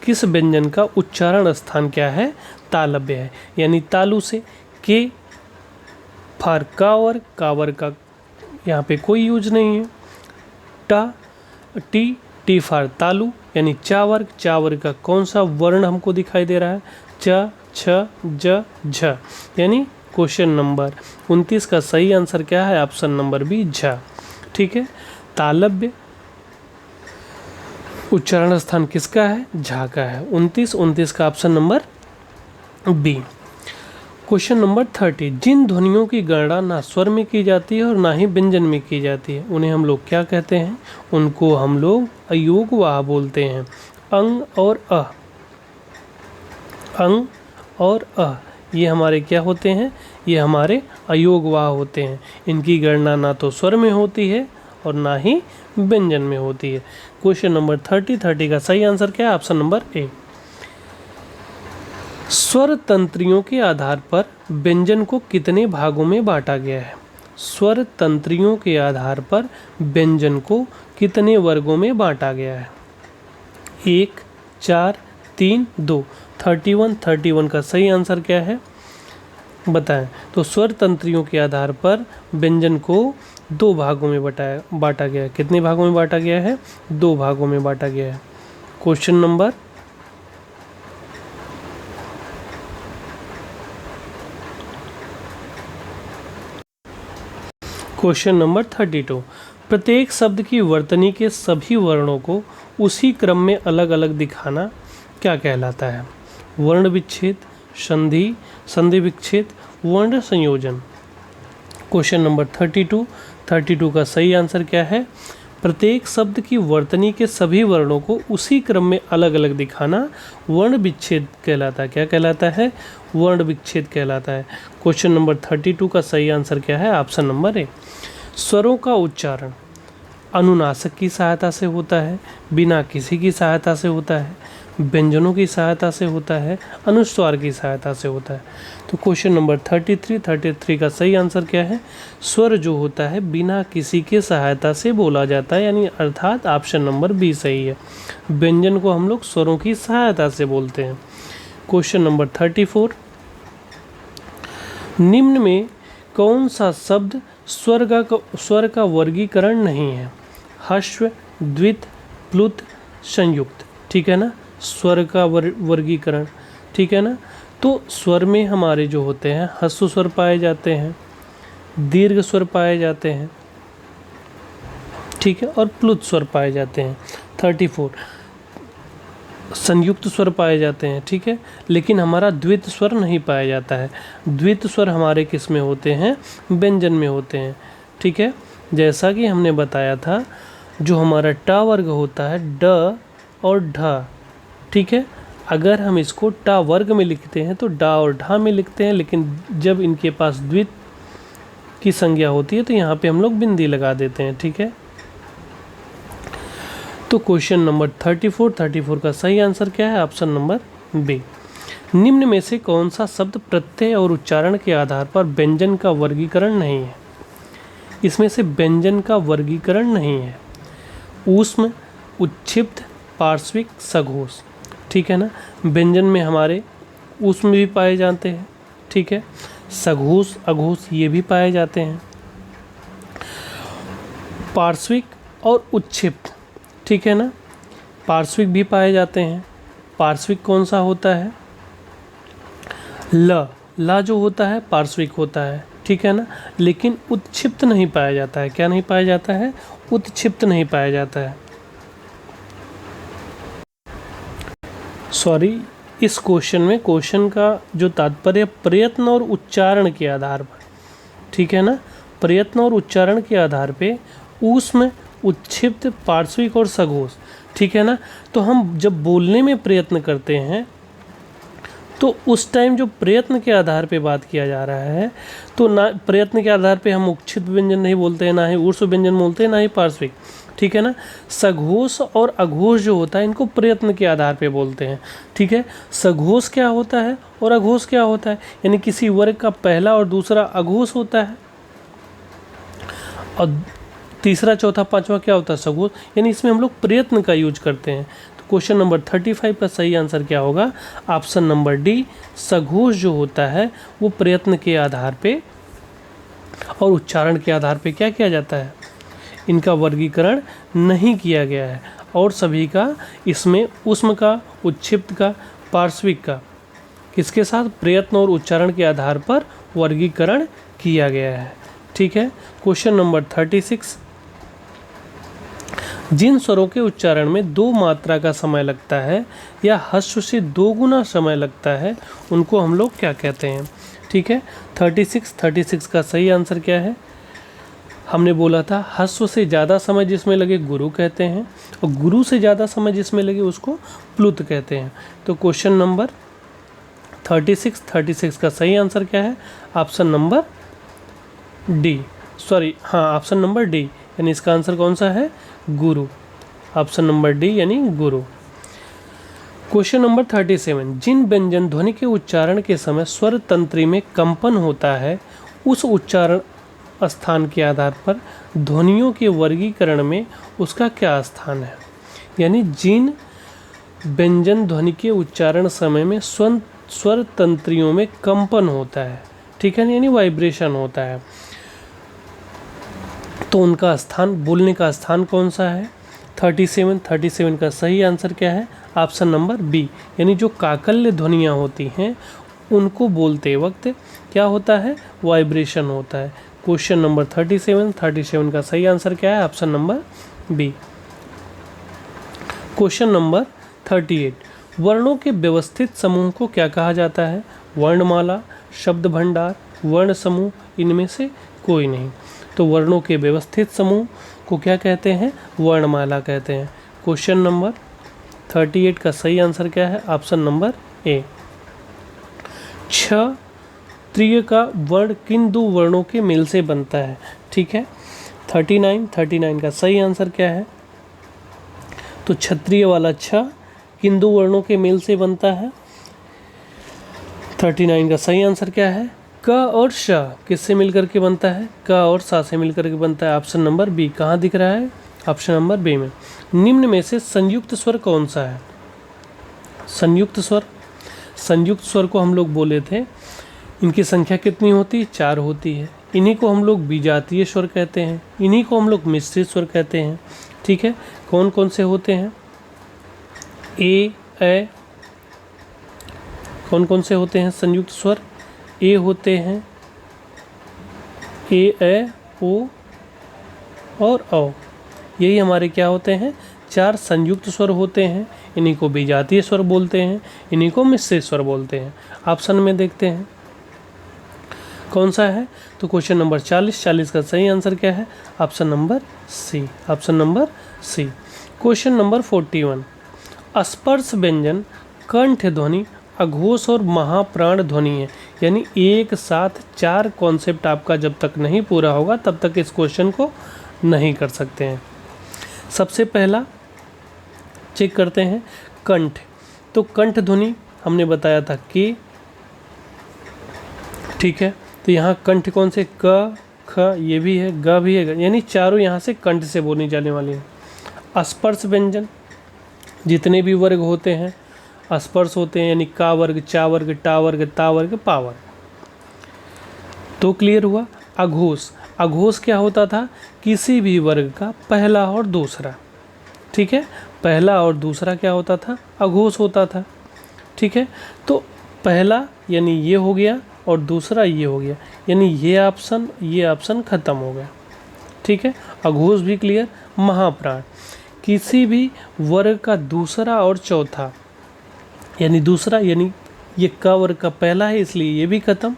किस व्यंजन का उच्चारण स्थान क्या है? तालव्य है। यानी तालु से, के फार कावर, कावर का यहाँ पे कोई यूज नहीं है। टा, टी, टी फार तालु, यानी चावर्ग, चावर्ग का कौन सा वर्ण हमको दिखाई दे रहा है? च, छ, ज, झ। यानी क्वेश्चन नंबर 29 का सही आंसर क्या है? ऑप्शन नंबर बी, झ। ठीक है, तालव्य उच्चारण स्थान किसका है? झा का है। 29 का option number B. Question number 30, जिन ध्वनियों की गणना ना स्वर में की जाती है और ना ही व्यंजन में की जाती है, उन्हें हम लोग क्या कहते हैं? उनको हम लोग अयोगवाह बोलते हैं। अंग और अ, अंग और अ, ये हमारे क्या होते हैं? ये हमारे अयोगवाह होते हैं। इनकी गणना ना तो स्वर में होती है और ना ही व्यंजन में होती है। क्वेश्चन नंबर 30 का सही आंसर क्या है? Option number A. स्वर तंत्रियों के आधार पर व्यंजन को कितने भागों में बांटा गया है? स्वर तंत्रियों के आधार पर व्यंजन को कितने वर्गों में बांटा गया है? 1, 4, 3, 2। 31 का सही आंसर क्या है? बताएं। तो स्वर तंत्रियों के आधार पर व्यंजन को 2 भागों में बांटा गया है। कितने भागों में बांटा गया है? 2 भागों में बांटा गया है। क्वेश्चन नंबर 32, प्रत्येक शब्द की वर्तनी के सभी वर्णों को उसी क्रम में अलग अलग दिखाना क्या कहलाता है? वर्ण विच्छेद, संधि, संधि विच्छेद, वर्ण संयोजन। क्वेश्चन नंबर 32 का सही आंसर क्या है? प्रत्येक शब्द की वर्तनी के सभी वर्णों को उसी क्रम में अलग अलग दिखाना वर्ण विच्छेद कहलाता है। क्या कहलाता है? वर्ण विच्छेद कहलाता है। क्वेश्चन नंबर 32 का सही आंसर क्या है? Option number A. स्वरों का उच्चारण अनुनासिक की सहायता से होता है, बिना किसी की सहायता से होता है, व्यंजनों की सहायता से होता है, अनुस्वार की सहायता से होता है। तो क्वेश्चन नंबर 33 का सही आंसर क्या है? स्वर जो होता है बिना किसी के सहायता से बोला जाता है, यानी अर्थात ऑप्शन नंबर बी सही है। व्यंजन को हम लोग स्वरों की सहायता से बोलते हैं। क्वेश्चन नंबर 34, निम्न में कौन सा शब्द स्वर का वर्गीकरण नहीं है? ह्रस्व, द्वित, प्लुत, संयुक्त। ठीक है ना, स्वर का वर्गीकरण। ठीक है ना, तो स्वर में हमारे जो होते हैं ह्रस्व स्वर पाए जाते हैं, दीर्घ स्वर पाए जाते हैं, ठीक है, और प्लुत स्वर पाए जाते हैं। 34 संयुक्त स्वर पाए जाते हैं। ठीक है, लेकिन हमारा द्वित स्वर नहीं पाया जाता है। द्वित स्वर हमारे किस में होते हैं? व्यंजन में होते हैं। ठीक है, जैसा कि हमने बताया था, जो हमारा टा वर्ग होता है, ड और ढ। ठीक है, अगर हम इसको टा वर्ग में लिखते हैं तो डा और ढा में लिखते हैं, लेकिन जब इनके पास द्वित की संज्ञा होती है तो यहाँ पे हम लोग बिंदी लगा देते हैं। ठीक है, तो क्वेश्चन नंबर 34 का सही आंसर क्या है? Option number B. निम्न में से कौन सा शब्द प्रत्यय और उच्चारण के आधार पर व्यंजन का वर्गीकरण नहीं है? इसमें से व्यंजन का वर्गीकरण नहीं है। ऊष्म, उच्छिप्त, पार्श्विक, सघोष। ठीक है ना, व्यंजन में हमारे ऊष्म भी पाए जाते हैं। ठीक है, सघोष, अघोष ये भी पाए जाते हैं। पार्श्विक और उच्छिप्त, ठीक है ना, पार्श्विक भी पाए जाते हैं। पार्श्विक कौन सा होता है? ला जो होता है पार्श्विक होता है। ठीक है ना, लेकिन उत्क्षिप्त नहीं पाया जाता है। क्या नहीं पाया जाता है? उत्क्षिप्त नहीं पाया जाता है। सॉरी, इस क्वेश्चन में क्वेश्चन का जो तात्पर्य प्रयत्न और उच्चारण के आधार पर, ठीक है ना, प्रयत्न और उच्चारण के आधार पे ऊष्म, उच्छिप्त, पार्श्विक और सघोष। ठीक है ना, तो हम जब बोलने में प्रयत्न करते हैं तो उस टाइम जो प्रयत्न के आधार पे बात किया जा रहा है, तो ना प्रयत्न के आधार पे हम उच्छित व्यंजन नहीं बोलते हैं, ना ही ऊर्ध्व व्यंजन बोलते हैं, ना ही पार्श्विक, ठीक है ना। सघोष और अघोष जो होता है इनको प्रयत्न के आधार पे बोलते हैं, ठीक है। सघोष क्या होता है और अघोष क्या होता है, यानी किसी वर्ग का पहला और दूसरा अघोष होता है और तीसरा चौथा पांचवा क्या होता है, सघोष, यानी इसमें हम लोग प्रयत्न का यूज करते हैं। तो क्वेश्चन नंबर 35 का सही आंसर क्या होगा, ऑप्शन नंबर डी, सघोष जो होता है वो प्रयत्न के आधार पे और उच्चारण के आधार पे क्या किया जाता है, इनका वर्गीकरण नहीं किया गया है, और सभी का इसमें ऊष्म का, उच्छिप्त का, पार्श्विक का किसके साथ, प्रयत्न और उच्चारण के आधार पर वर्गीकरण किया गया है, ठीक है। क्वेश्चन नंबर 36, जिन स्वरों के उच्चारण में 2 मात्रा का समय लगता है या ह्रस्व से 2 गुना समय लगता है उनको हम लोग क्या कहते हैं, ठीक है। 36 का सही आंसर क्या है, हमने बोला था ह्रस्व से ज़्यादा समय जिसमें लगे गुरु कहते हैं और गुरु से ज़्यादा समय जिसमें लगे उसको प्लुत कहते हैं। तो क्वेश्चन नंबर 36 का सही आंसर क्या है, option number D, option number D, यानी इसका आंसर कौन सा है, गुरु, ऑप्शन नंबर डी यानी गुरु। क्वेश्चन नंबर 37, जिन व्यंजन ध्वनि के उच्चारण के समय स्वर तंत्री में कंपन होता है उस उच्चारण स्थान के आधार पर ध्वनियों के वर्गीकरण में उसका क्या स्थान है, यानी जिन व्यंजन ध्वनि के उच्चारण समय में स्वर तंत्रियों में कंपन होता है, ठीक है, यानी वाइब्रेशन होता है, तो उनका स्थान, बोलने का स्थान कौन सा है। 37 का सही आंसर क्या है, ऑप्शन नंबर बी, यानी जो काकल्य ध्वनियाँ होती हैं उनको बोलते वक्त क्या होता है, वाइब्रेशन होता है। क्वेश्चन नंबर 37 का सही आंसर क्या है, option number B. Question number 38, वर्णों के व्यवस्थित समूह को क्या कहा जाता है, वर्णमाला, शब्द भंडार, वर्ण समूह, इनमें से कोई नहीं। तो वर्णों के व्यवस्थित समूह को क्या कहते हैं, वर्णमाला कहते हैं। क्वेश्चन नंबर 38 का सही आंसर क्या है, ऑप्शन नंबर ए। क्षत्रिय का वर्ण किन 2 वर्णों के मेल से बनता है, ठीक है। 39 का सही आंसर क्या है, तो क्षत्रिय वाला छ किन 2 वर्णों के मेल से बनता है। 39 का सही आंसर क्या है, क और श किससे मिलकर के बनता है, क और सा से मिलकर के बनता है, ऑप्शन नंबर बी। कहाँ दिख रहा है, ऑप्शन नंबर बी में। निम्न में से संयुक्त स्वर कौन सा है, संयुक्त स्वर को हम लोग बोले थे, इनकी संख्या कितनी होती है, 4 होती है। इन्हीं को हम लोग विजातीय स्वर कहते हैं, इन्हीं को हम लोग मिश्रित स्वर कहते हैं, ठीक है। कौन कौन से होते हैं, ए, कौन कौन से होते हैं संयुक्त स्वर, ए होते हैं, ए, ओ और औ, यही हमारे क्या होते हैं, 4 संयुक्त स्वर होते हैं। इन्हीं को विजातीय स्वर बोलते हैं, इन्हीं को मिश्रित स्वर बोलते हैं। ऑप्शन में देखते हैं कौन सा है, तो क्वेश्चन नंबर 40 का सही आंसर क्या है, option number C, option number C. Question number 41, स्पर्श व्यंजन, कंठ ध्वनि, अघोष और महाप्राण ध्वनि है, यानी एक साथ 4 कॉन्सेप्ट आपका जब तक नहीं पूरा होगा तब तक इस क्वेश्चन को नहीं कर सकते हैं। सबसे पहला चेक करते हैं कंठ, तो कंठ ध्वनि हमने बताया था कि, ठीक है, तो यहाँ कंठ कौन से, क, ख, ये भी है, ग भी है, यानी चारों यहाँ से कंठ से बोलनी जाने वाली है। स्पर्श व्यंजन, जितने भी वर्ग होते हैं स्पर्श होते हैं, यानी का वर्ग, चा वर्ग, टा वर्ग, ता वर्ग, पा वर्ग, तो क्लियर हुआ। अघोष क्या होता था, किसी भी वर्ग का पहला और दूसरा, ठीक है, पहला और दूसरा क्या होता था, अघोष होता था, ठीक है। तो पहला यानी ये हो गया और दूसरा ये हो गया, यानी ये ऑप्शन ख़त्म हो गया, ठीक है। अघोष भी क्लियर। महाप्राण, किसी भी वर्ग का दूसरा और चौथा, यानी दूसरा, यानी ये का वर्ग का पहला है इसलिए ये भी खत्म।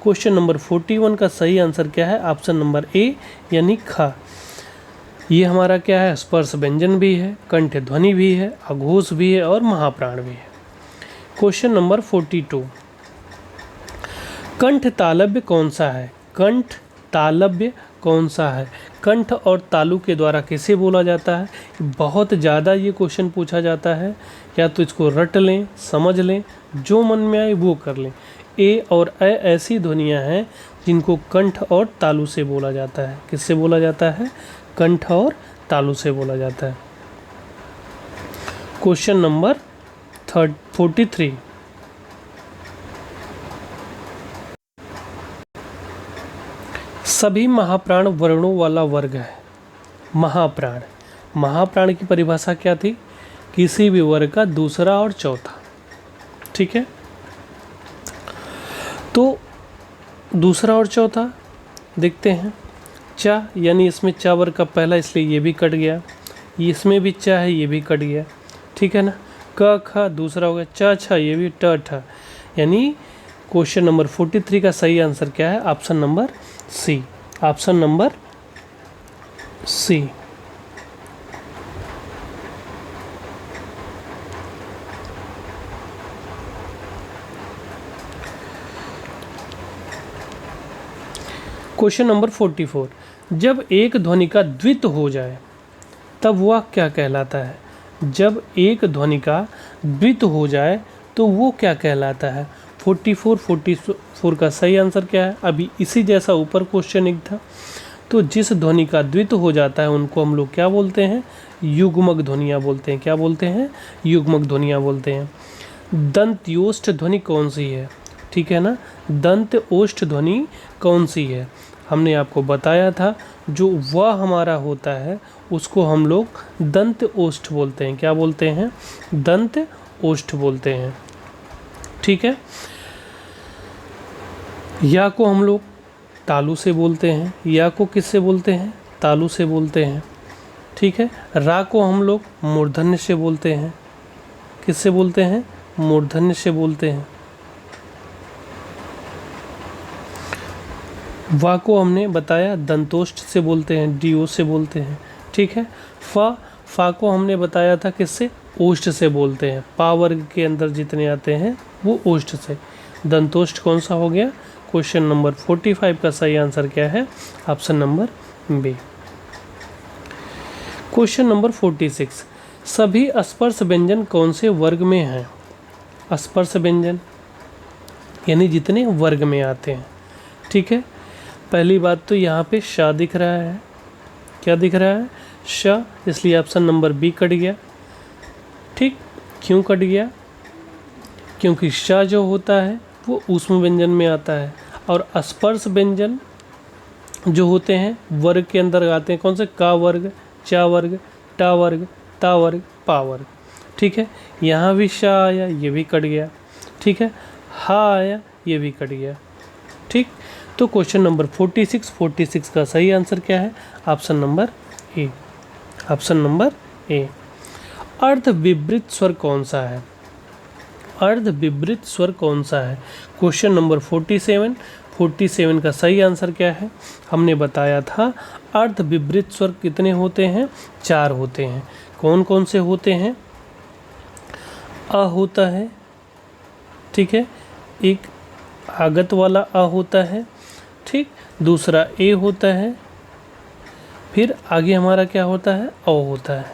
क्वेश्चन नंबर 41 का सही आंसर क्या है, ऑप्शन नंबर ए यानी ख। ये हमारा क्या है, स्पर्श व्यंजन भी है, कंठ ध्वनि भी है, अघोष भी है और महाप्राण भी है। क्वेश्चन नंबर 42, कंठ तालव्य कौन सा है? कंठ तालव्य कौन सा है? कंठ और तालु के द्वारा किसे बोला जाता है? बहुत ज़्यादा ये क्वेश्चन पूछा जाता है, या तो इसको रट लें, समझ लें, जो मन में आए वो कर लें। ए और ए ऐसी ध्वनियाँ हैं जिनको कंठ और तालु से बोला जाता है। किससे बोला जाता है? कंठ और तालु से बोला जाता है। क्वेश्चन नंबर 43, सभी महाप्राण वर्णों वाला वर्ग है। महाप्राण, महाप्राण की परिभाषा क्या थी? किसी भी वर्ग का दूसरा और चौथा। ठीक है, तो दूसरा और चौथा देखते हैं। चा यानी इसमें चा वर्ग का पहला, इसलिए ये भी कट गया। इसमें भी चा है, ये भी कट गया। ठीक है ना। क ख दूसरा हो गया, च छ ये भी, ट ठ, यानी क्वेश्चन नंबर 43 का सही आंसर क्या है? Option number C. Option number C. Question number 44, जब एक ध्वनि का द्वित हो जाए तब वह क्या कहलाता है? जब एक ध्वनि का द्वित हो जाए तो वो क्या कहलाता है? 44 का सही आंसर क्या है? अभी इसी जैसा ऊपर क्वेश्चन एक था। तो जिस ध्वनि का द्वित हो जाता है उनको हम लोग क्या बोलते हैं? युग्मक ध्वनियाँ बोलते हैं। क्या बोलते हैं? युग्मक ध्वनियाँ बोलते हैं। दंत ओष्ठ ध्वनि कौन सी है? ठीक है ना। दंत ओष्ठ ध्वनि कौन सी है? हमने आपको बताया था, जो वह हमारा होता है उसको हम लोग दंत ओष्ठ बोलते हैं। क्या बोलते हैं? दंत ओष्ठ बोलते हैं। ठीक है। या को हम लोग तालु से बोलते हैं। या को किससे बोलते हैं? तालु से बोलते हैं। ठीक है। रा को हम लोग मूर्धन्य से बोलते हैं। किससे बोलते हैं? मूर्धन्य से बोलते हैं। वा को हमने बताया दंतोष्ठ से बोलते हैं, डीओ से बोलते हैं। ठीक है। फा को हमने बताया था किससे? ओष्ठ से बोलते हैं। पा वर्ग के अंदर जितने आते हैं वो ओष्ठ से। दंतोष्ठ कौन सा हो गया? क्वेश्चन नंबर 45 का सही आंसर क्या है? Option number B. Question number 46, सभी स्पर्श व्यंजन कौन से वर्ग में हैं? स्पर्श व्यंजन यानी जितने वर्ग में आते हैं। ठीक है। पहली बात तो यहाँ पे श दिख रहा है। क्या दिख रहा है? श, इसलिए ऑप्शन नंबर बी कट गया। ठीक। क्यों कट गया? क्योंकि श जो होता है वो ऊष्म व्यंजन में आता है, और स्पर्श व्यंजन जो होते हैं वर्ग के अंदर आते हैं। कौन से? का वर्ग, चा वर्ग, टा वर्ग, ता वर्ग, पा वर्ग। ठीक है। यहाँ भी श आया, ये भी कट गया। ठीक है। हा आया, ये भी कट गया। ठीक। तो क्वेश्चन नंबर 46 का सही आंसर क्या है? Option number A. Option number A. अर्ध विवृत स्वर कौन सा है? अर्ध विवृत स्वर कौन सा है? क्वेश्चन नंबर 47 का सही आंसर क्या है? हमने बताया था अर्ध विवृत स्वर कितने होते हैं? 4 होते हैं। कौन कौन से होते हैं? अ होता है। ठीक है। एक आगत वाला अ होता है। ठीक। दूसरा ए होता है। फिर आगे हमारा क्या होता है? औ होता है।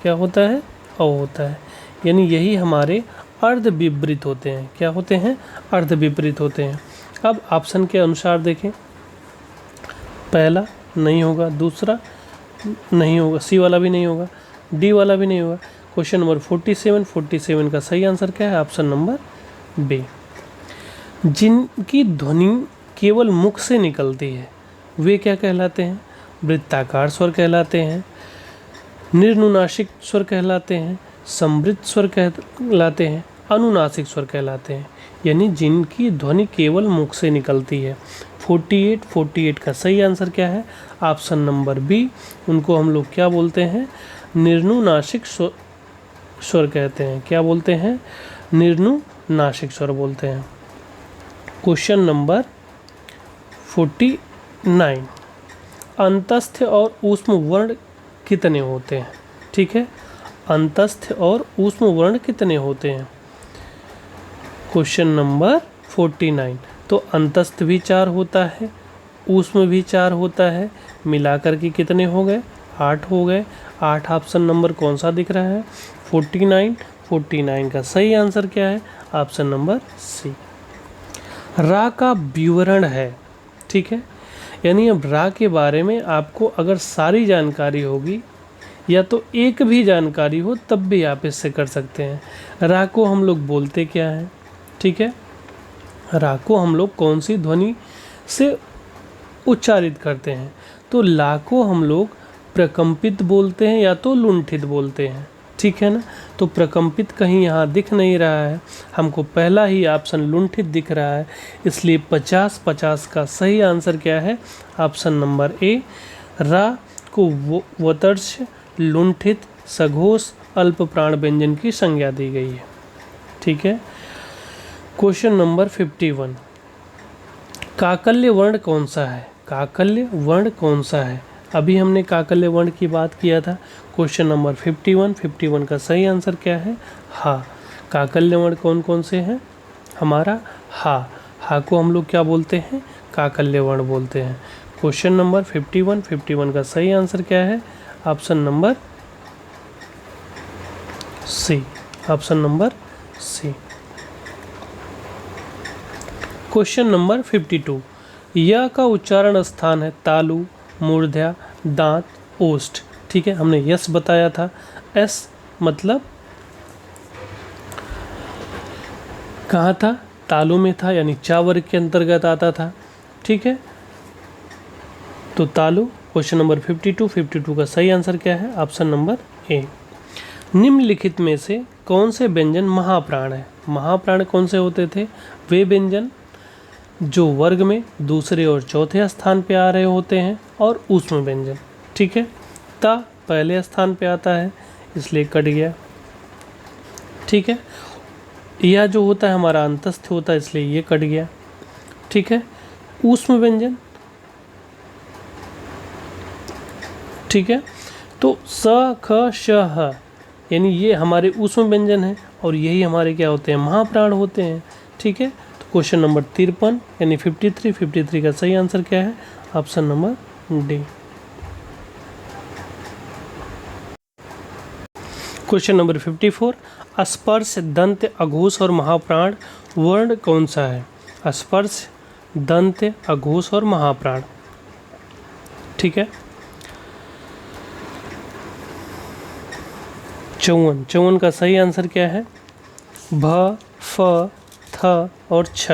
क्या होता है? औ होता है। यानी यही हमारे अर्ध विपरीत होते हैं। क्या होते हैं? अर्ध विपरीत होते हैं। अब ऑप्शन के अनुसार देखें, पहला नहीं होगा, दूसरा नहीं होगा, सी वाला भी नहीं होगा, डी वाला भी नहीं होगा। क्वेश्चन नंबर 47 का सही आंसर क्या है? Option number B. जिनकी ध्वनि केवल मुख से निकलती है वे क्या कहलाते हैं? वृत्ताकार स्वर कहलाते हैं, निर्नुनासिक स्वर कहलाते हैं, समृद्ध स्वर कहलाते हैं, अनुनासिक स्वर कहलाते हैं। यानी जिनकी ध्वनि केवल मुख से निकलती है। 48 का सही आंसर क्या है? Option number B. उनको हम लोग क्या बोलते हैं? निर्नुनासिक स्वर कहते हैं। क्या बोलते हैं? निर्नुनासिक स्वर बोलते हैं। क्वेश्चन नंबर 49, अंतस्थ और ऊष्म वर्ण कितने होते हैं? ठीक है। अंतस्थ और ऊष्म वर्ण कितने होते हैं? Question number 49। तो अंतस्थ भी 4 होता है, ऊष्म भी 4 होता है, मिलाकर के कितने हो गए? 8 हो गए। 8 ऑप्शन नंबर कौन सा दिख रहा है? 49। 49 का सही आंसर क्या है? Option number C. रा का विवरण है, ठीक है। यानी अब रा के बारे में आपको अगर सारी जानकारी होगी या तो एक भी जानकारी हो तब भी आप इससे कर सकते हैं। रा को हम लोग बोलते क्या है? ठीक है, रा को हम लोग कौन सी ध्वनि से उच्चारित करते हैं? तो ला को हम लोग प्रकंपित बोलते हैं या तो लुंठित बोलते हैं, ठीक है ना। तो प्रकंपित कहीं यहाँ दिख नहीं रहा है, हमको पहला ही ऑप्शन लुंठित दिख रहा है, इसलिए 50-50 का सही आंसर क्या है? Option number A. रा को वतर्श, लुंठित, सघोष, अल्प प्राण व्यंजन की संज्ञा दी गई है, ठीक है। Question number 51। काकल्य वर्ण कौन सा है? काकल्य वर्ण कौन सा है? अभी हमने काकल्य वर्ण की बात किया था। क्वेश्चन नंबर 51 का सही आंसर क्या है? हा। काकल्य वर्ण कौन कौन से हैं? हमारा हा। हा को हम लोग क्या बोलते हैं? काकल्य वर्ण बोलते हैं। क्वेश्चन नंबर 51 का सही आंसर क्या है? Option number C. Option number C. Question number 52। य का उच्चारण स्थान है तालु, मूर्धा, दांत, ओष्ठ, ठीक है। हमने यस बताया था। एस मतलब कहाँ था? तालु में था, यानी चा वर्ग के अंतर्गत आता था, ठीक है। तो तालु। क्वेश्चन नंबर 52 का सही आंसर क्या है? Option number A. निम्नलिखित में से कौन से व्यंजन महाप्राण है? महाप्राण कौन से होते थे? वे व्यंजन जो वर्ग में दूसरे और चौथे स्थान पे आ रहे होते हैं, और ऊष्म व्यंजन, ठीक है। ता पहले स्थान पे आता है, इसलिए कट गया, ठीक है। यह जो होता है हमारा अंतस्थ होता है, इसलिए ये कट गया, ठीक है। ऊष्म व्यंजन, ठीक है। तो स, ख, श, ह, यानी ये हमारे ऊष्म व्यंजन हैं और यही हमारे क्या होते हैं? महाप्राण होते हैं, ठीक है। तो क्वेश्चन नंबर 53 यानी 53 का सही आंसर क्या है? Option number D. Question number 54। स्पर्श, दंत, अघोष और महाप्राण वर्ण कौन सा है? स्पर्श, दंत, अघोष और महाप्राण, ठीक है। 54 का सही आंसर क्या है? भ, फ, थ और छ,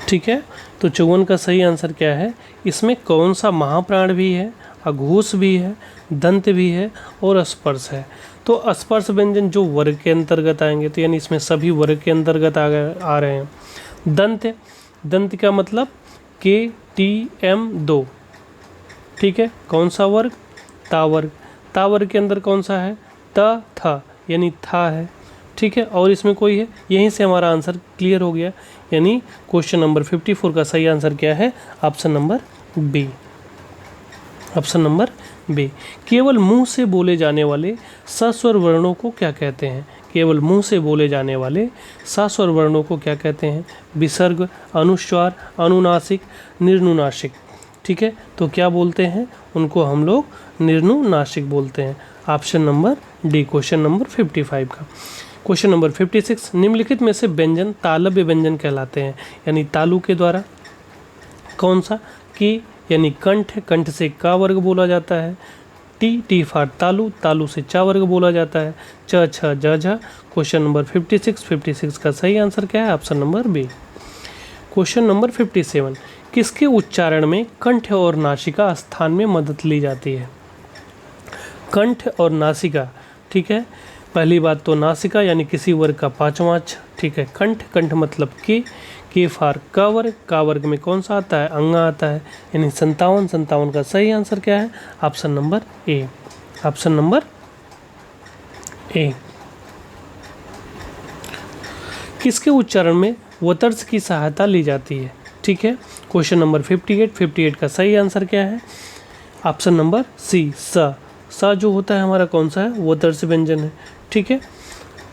ठीक है। तो 54 का सही आंसर क्या है? इसमें कौन सा महाप्राण भी है, अघोष भी है, दंत भी है और स्पर्श है? तो स्पर्श व्यंजन जो वर्ग के अंतर्गत आएंगे, तो यानी इसमें सभी वर्ग के अंतर्गत आ रहे हैं। दंत, दंत का मतलब KTM2, ठीक है। कौन सा वर्ग? ता वर्ग। ता वर्ग के अंदर कौन सा है? त, था, यानी था है, ठीक है। और इसमें कोई है? यहीं से हमारा आंसर क्लियर हो गया, यानी क्वेश्चन नंबर 54 का सही आंसर क्या है? Option number B. Option number B. केवल मुंह से बोले जाने वाले सस्वर वर्णों को क्या कहते हैं? केवल मुंह से बोले जाने वाले सस्वर वर्णों को क्या कहते हैं? विसर्ग, अनुस्वार, अनुनासिक, निर्नुनासिक, ठीक है। तो क्या बोलते हैं उनको? हम लोग निर्नुनासिक बोलते हैं। Option number D, question number 55 का। Question number 56। निम्नलिखित में से व्यंजन तालव्य व्यंजन कहलाते हैं, यानी तालु के द्वारा कौन सा? की यानी कंठ, कंठ से का वर्ग बोला जाता है। टी फॉर तालु, तालु से चा वर्ग बोला जाता है। च, छ, ज, झ। क्वेश्चन नंबर 56 का सही आंसर क्या है? Option number B. Question number 57। किसके उच्चारण में कंठ और नासिका स्थान में मदद ली जाती है? कंठ और नासिका, ठीक है। पहली बात तो नासिका यानी किसी वर्ग का पांचवां अक्षर, ठीक है। कंठ, कंठ मतलब के फार का वर्ग, का वर्ग में कौन सा आता है? अंगा आता है, यानी 57 का सही आंसर क्या है? Option number A. Option number A. किसके उच्चारण में वतर्स की सहायता ली जाती है? ठीक है। क्वेश्चन नंबर 58 का सही आंसर क्या है? ऑप्शन नंबर सी, स। सा जो होता है हमारा कौन सा है? वतर्स व्यंजन है, ठीक है।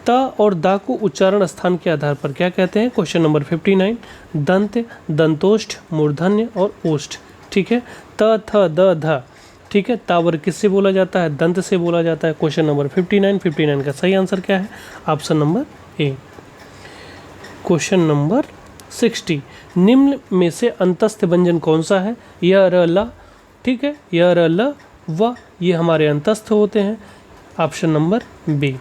त और द को उच्चारण स्थान के आधार पर क्या कहते हैं? Question number 59। दंत, दंतोष्ठ, मूर्धन्य और ओष्ठ। ठीक है, त थ द ध। ठीक है, तावर किससे बोला जाता है? दंत से बोला जाता है। क्वेश्चन नंबर 59 का सही आंसर क्या है? Option number A. Question number 60, निम्न में से अंतस्थ व्यंजन कौन सा है? य र ल। ठीक है, य र ल व, ये हमारे अंतस्थ होते हैं। Option number B.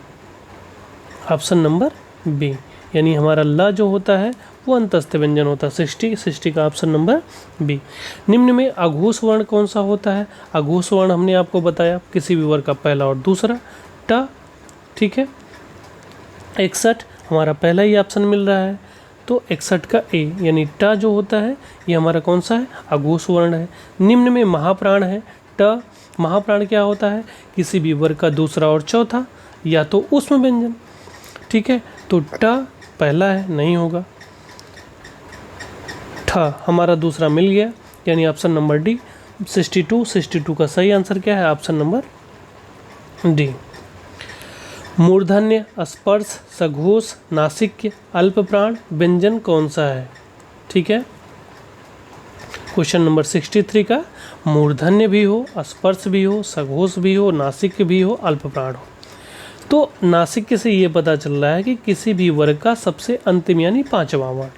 Option number B, यानी हमारा ल जो होता है वो अंतस्थ व्यंजन होता है। 60 का ऑप्शन नंबर बी। निम्न में अघोष वर्ण कौन सा होता है? अघोष वर्ण हमने आपको बताया किसी भी वर्ग का पहला और दूसरा। ट। ठीक है, 61 हमारा पहला ही ऑप्शन मिल रहा है, तो 61 का ए, यानी ट जो होता है ये हमारा कौन सा है? अघोष वर्ण है। निम्न में महाप्राण है ट। महाप्राण क्या होता है? किसी भी वर्ग का दूसरा और चौथा या तो ऊष्म व्यंजन। ठीक है, तो ट पहला है, नहीं होगा। ठ हमारा दूसरा मिल गया, यानी ऑप्शन नंबर डी। 62 का सही आंसर क्या है? Option number D. मूर्धन्य, स्पर्श, सघोष, नासिक्य, अल्पप्राण व्यंजन कौन सा है? ठीक है, क्वेश्चन नंबर 63 का मूर्धन्य भी हो, स्पर्श भी हो, सघोष भी हो, नासिक्य भी हो, अल्पप्राण हो। तो नासिक्य से ये पता चल रहा है कि किसी भी वर्ग का सबसे अंतिम यानी पांचवा वर्ण।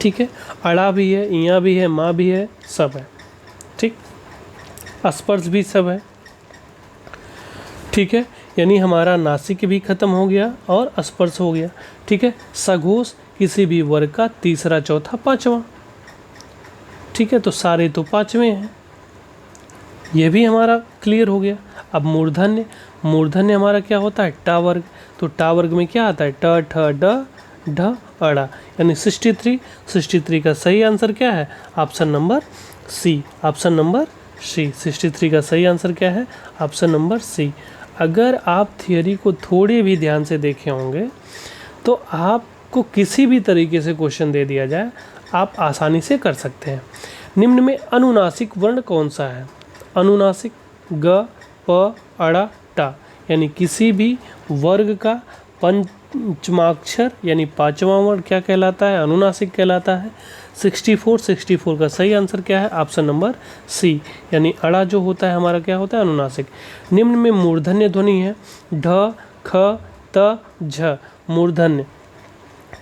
ठीक है, अड़ा भी है, इया भी है, माँ भी है, सब है। ठीक, स्पर्श भी सब है। ठीक है, यानी हमारा नासिक भी खत्म हो गया और स्पर्श हो गया। ठीक है, सघोष किसी भी वर्ग का तीसरा, चौथा, पांचवा। ठीक है, तो सारे तो पांचवें हैं, ये भी हमारा क्लियर हो गया। अब मूर्धन्य, मूर्धन्य हमारा क्या होता है? टा वर्ग। तो टा वर्ग में क्या आता है? ट, ठ, ड, ढ, अड़ा, यानी 63 का सही आंसर क्या है? Option number C. Option number C, 63 का सही आंसर क्या है? Option number C. अगर आप थियरी को थोड़े भी ध्यान से देखे होंगे तो आपको किसी भी तरीके से क्वेश्चन दे दिया जाए आप आसानी से कर सकते हैं। निम्न में अनुनासिक वर्ण कौन सा है? अनुनासिक, ग, प, अड़ा, टा, यानी किसी भी वर्ग का पंचमाक्षर यानी पांचवा वर्ण क्या कहलाता है? अनुनासिक कहलाता है। 64 का सही आंसर क्या है? ऑप्शन नंबर सी, यानी अड़ा जो होता है हमारा क्या होता है? अनुनासिक। निम्न में मूर्धन्य ध्वनि है ढ, ख, त, झ। मूर्धन्य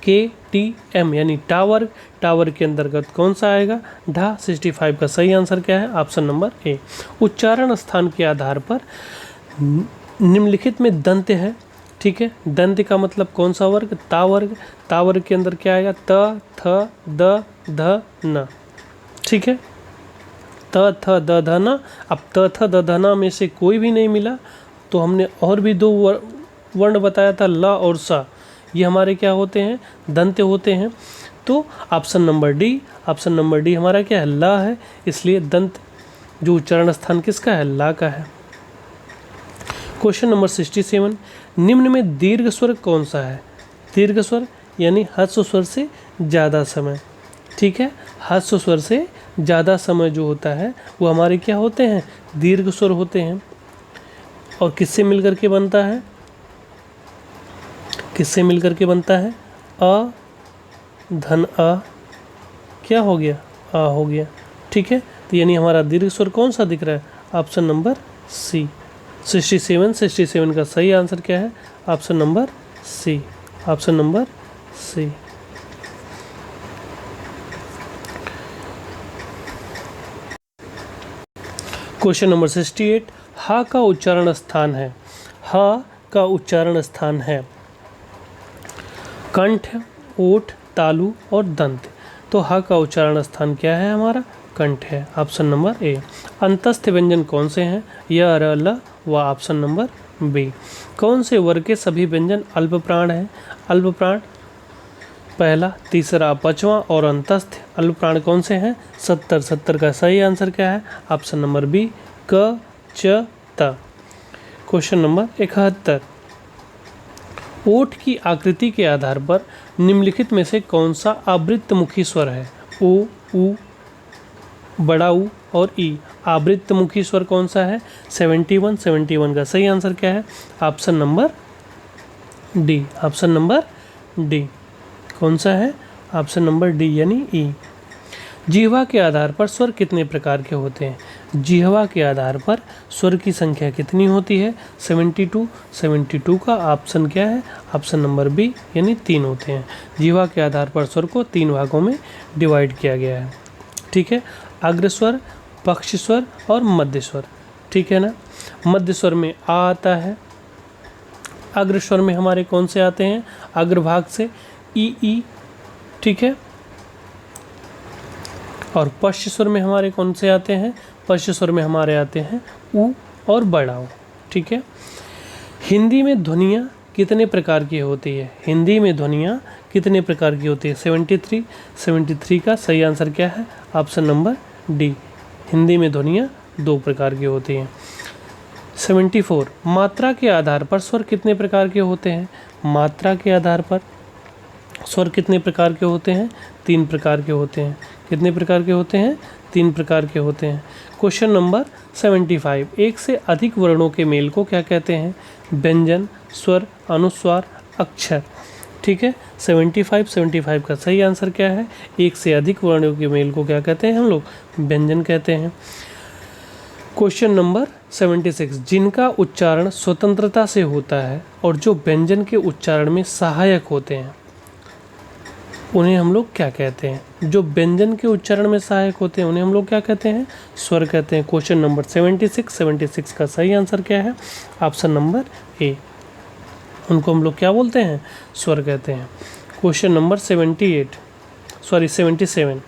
के, टी, एम, यानी टावर्ग। टावर्ग के अंतर्गत कौन सा आएगा? ढा। 65 का सही आंसर क्या है? Option number A. उच्चारण स्थान के आधार पर निम्नलिखित में दंत है। ठीक है, दंत का मतलब कौन सा वर्ग? तावर्ग। तावर्ग के अंदर क्या आएगा? त, थ, द, ध, न। ठीक है, त, थ, द, ध, न। अब त, थ, द, ध, न में से कोई भी नहीं मिला तो हमने और भी दो वर्ण बताया था, ल और स। ये हमारे क्या होते हैं? दंत होते हैं। तो option number D, option number D हमारा क्या है? ल है, इसलिए दंत जो उच्चारण स्थान किसका है? ला का है। क्वेश्चन नंबर 67, निम्न में दीर्घ स्वर कौन सा है? दीर्घ स्वर यानी ह्रस्व स्वर से ज़्यादा समय। ठीक है, ह्रस्व स्वर से ज़्यादा समय जो होता है वो हमारे क्या होते हैं? दीर्घ स्वर होते हैं। और किससे मिलकर के बनता है? किससे मिलकर के बनता है? अ, धन अ, क्या हो गया? आ हो गया। ठीक है, तो यानी हमारा दीर्घ स्वर कौन सा दिख रहा है? ऑप्शन नंबर सी। 67 का सही आंसर क्या है? Option number C. Option number C. Question number 68, हा का उच्चारण स्थान है। हा का उच्चारण स्थान है कंठ, ओठ, तालु और दंत। तो हा का उच्चारण स्थान क्या है? हमारा कंठ है। Option number A. अंतस्थ व्यंजन कौन से हैं? य, र, ल व ऑप्शन नंबर बी। कौन से वर्ग के सभी व्यंजन अल्पप्राण हैं? अल्पप्राण पहला, तीसरा, पांचवा और अंतस्थ अल्पप्राण कौन से हैं? 70 का सही आंसर क्या है? ऑप्शन नंबर बी, क, च, त। क्वेश्चन नंबर 71, ओठ की आकृति के आधार पर निम्नलिखित में से कौन सा आवृत्तमुखी स्वर है? ओ, उ, बड़ा ऊ और ई। आवृत्तमुखी स्वर कौन सा है? 71 का सही आंसर क्या है? Option number D, option number D. कौन सा है? ऑप्शन नंबर डी यानी ई। जिह्वा के आधार पर स्वर कितने प्रकार के होते हैं? जिह्वा के आधार पर स्वर की संख्या कितनी होती है? 72। 72 का ऑप्शन क्या है? ऑप्शन नंबर बी यानी 3 होते हैं। जिह्वा के आधार पर स्वर को 3 भागों में डिवाइड किया गया है। ठीक है, अग्रस्वर, पक्ष स्वर और मध्य स्वर। ठीक है ना। मध्य स्वर में आ आता है। अग्रस्वर में हमारे कौन से आते हैं? अग्रभाग से ई। ठीक है, और पश्च स्वर में हमारे कौन से आते हैं? पश्च स्वर में हमारे आते हैं ऊ और बड़ा ऊ। ठीक है। हिंदी में ध्वनियाँ कितने प्रकार की होती है? हिंदी में ध्वनियाँ कितने प्रकार की होती है? 73। 73 का सही आंसर क्या है? Option number D. हिंदी में ध्वनियाँ 2 प्रकार की होती हैं। 74, मात्रा के आधार पर स्वर कितने प्रकार के होते हैं? मात्रा के आधार पर स्वर कितने प्रकार के होते हैं? 3 प्रकार के होते हैं। कितने प्रकार के होते हैं? 3 प्रकार के होते हैं। क्वेश्चन नंबर 75, एक से अधिक वर्णों के मेल को क्या कहते हैं? व्यंजन, स्वर, अनुस्वार, अक्षर। ठीक है, 75 का सही आंसर क्या है? एक से अधिक वर्णों के मेल को क्या कहते हैं हम लोग? व्यंजन कहते हैं। क्वेश्चन नंबर 76, जिनका उच्चारण स्वतंत्रता से होता है और जो व्यंजन के उच्चारण में सहायक होते हैं उन्हें हम लोग क्या कहते हैं? जो व्यंजन के उच्चारण में सहायक होते हैं उन्हें हम लोग क्या कहते हैं? स्वर कहते हैं। क्वेश्चन नंबर 76 का सही आंसर क्या है? Option number A. उनको हम लोग क्या बोलते हैं? स्वर कहते हैं। क्वेश्चन नंबर 77,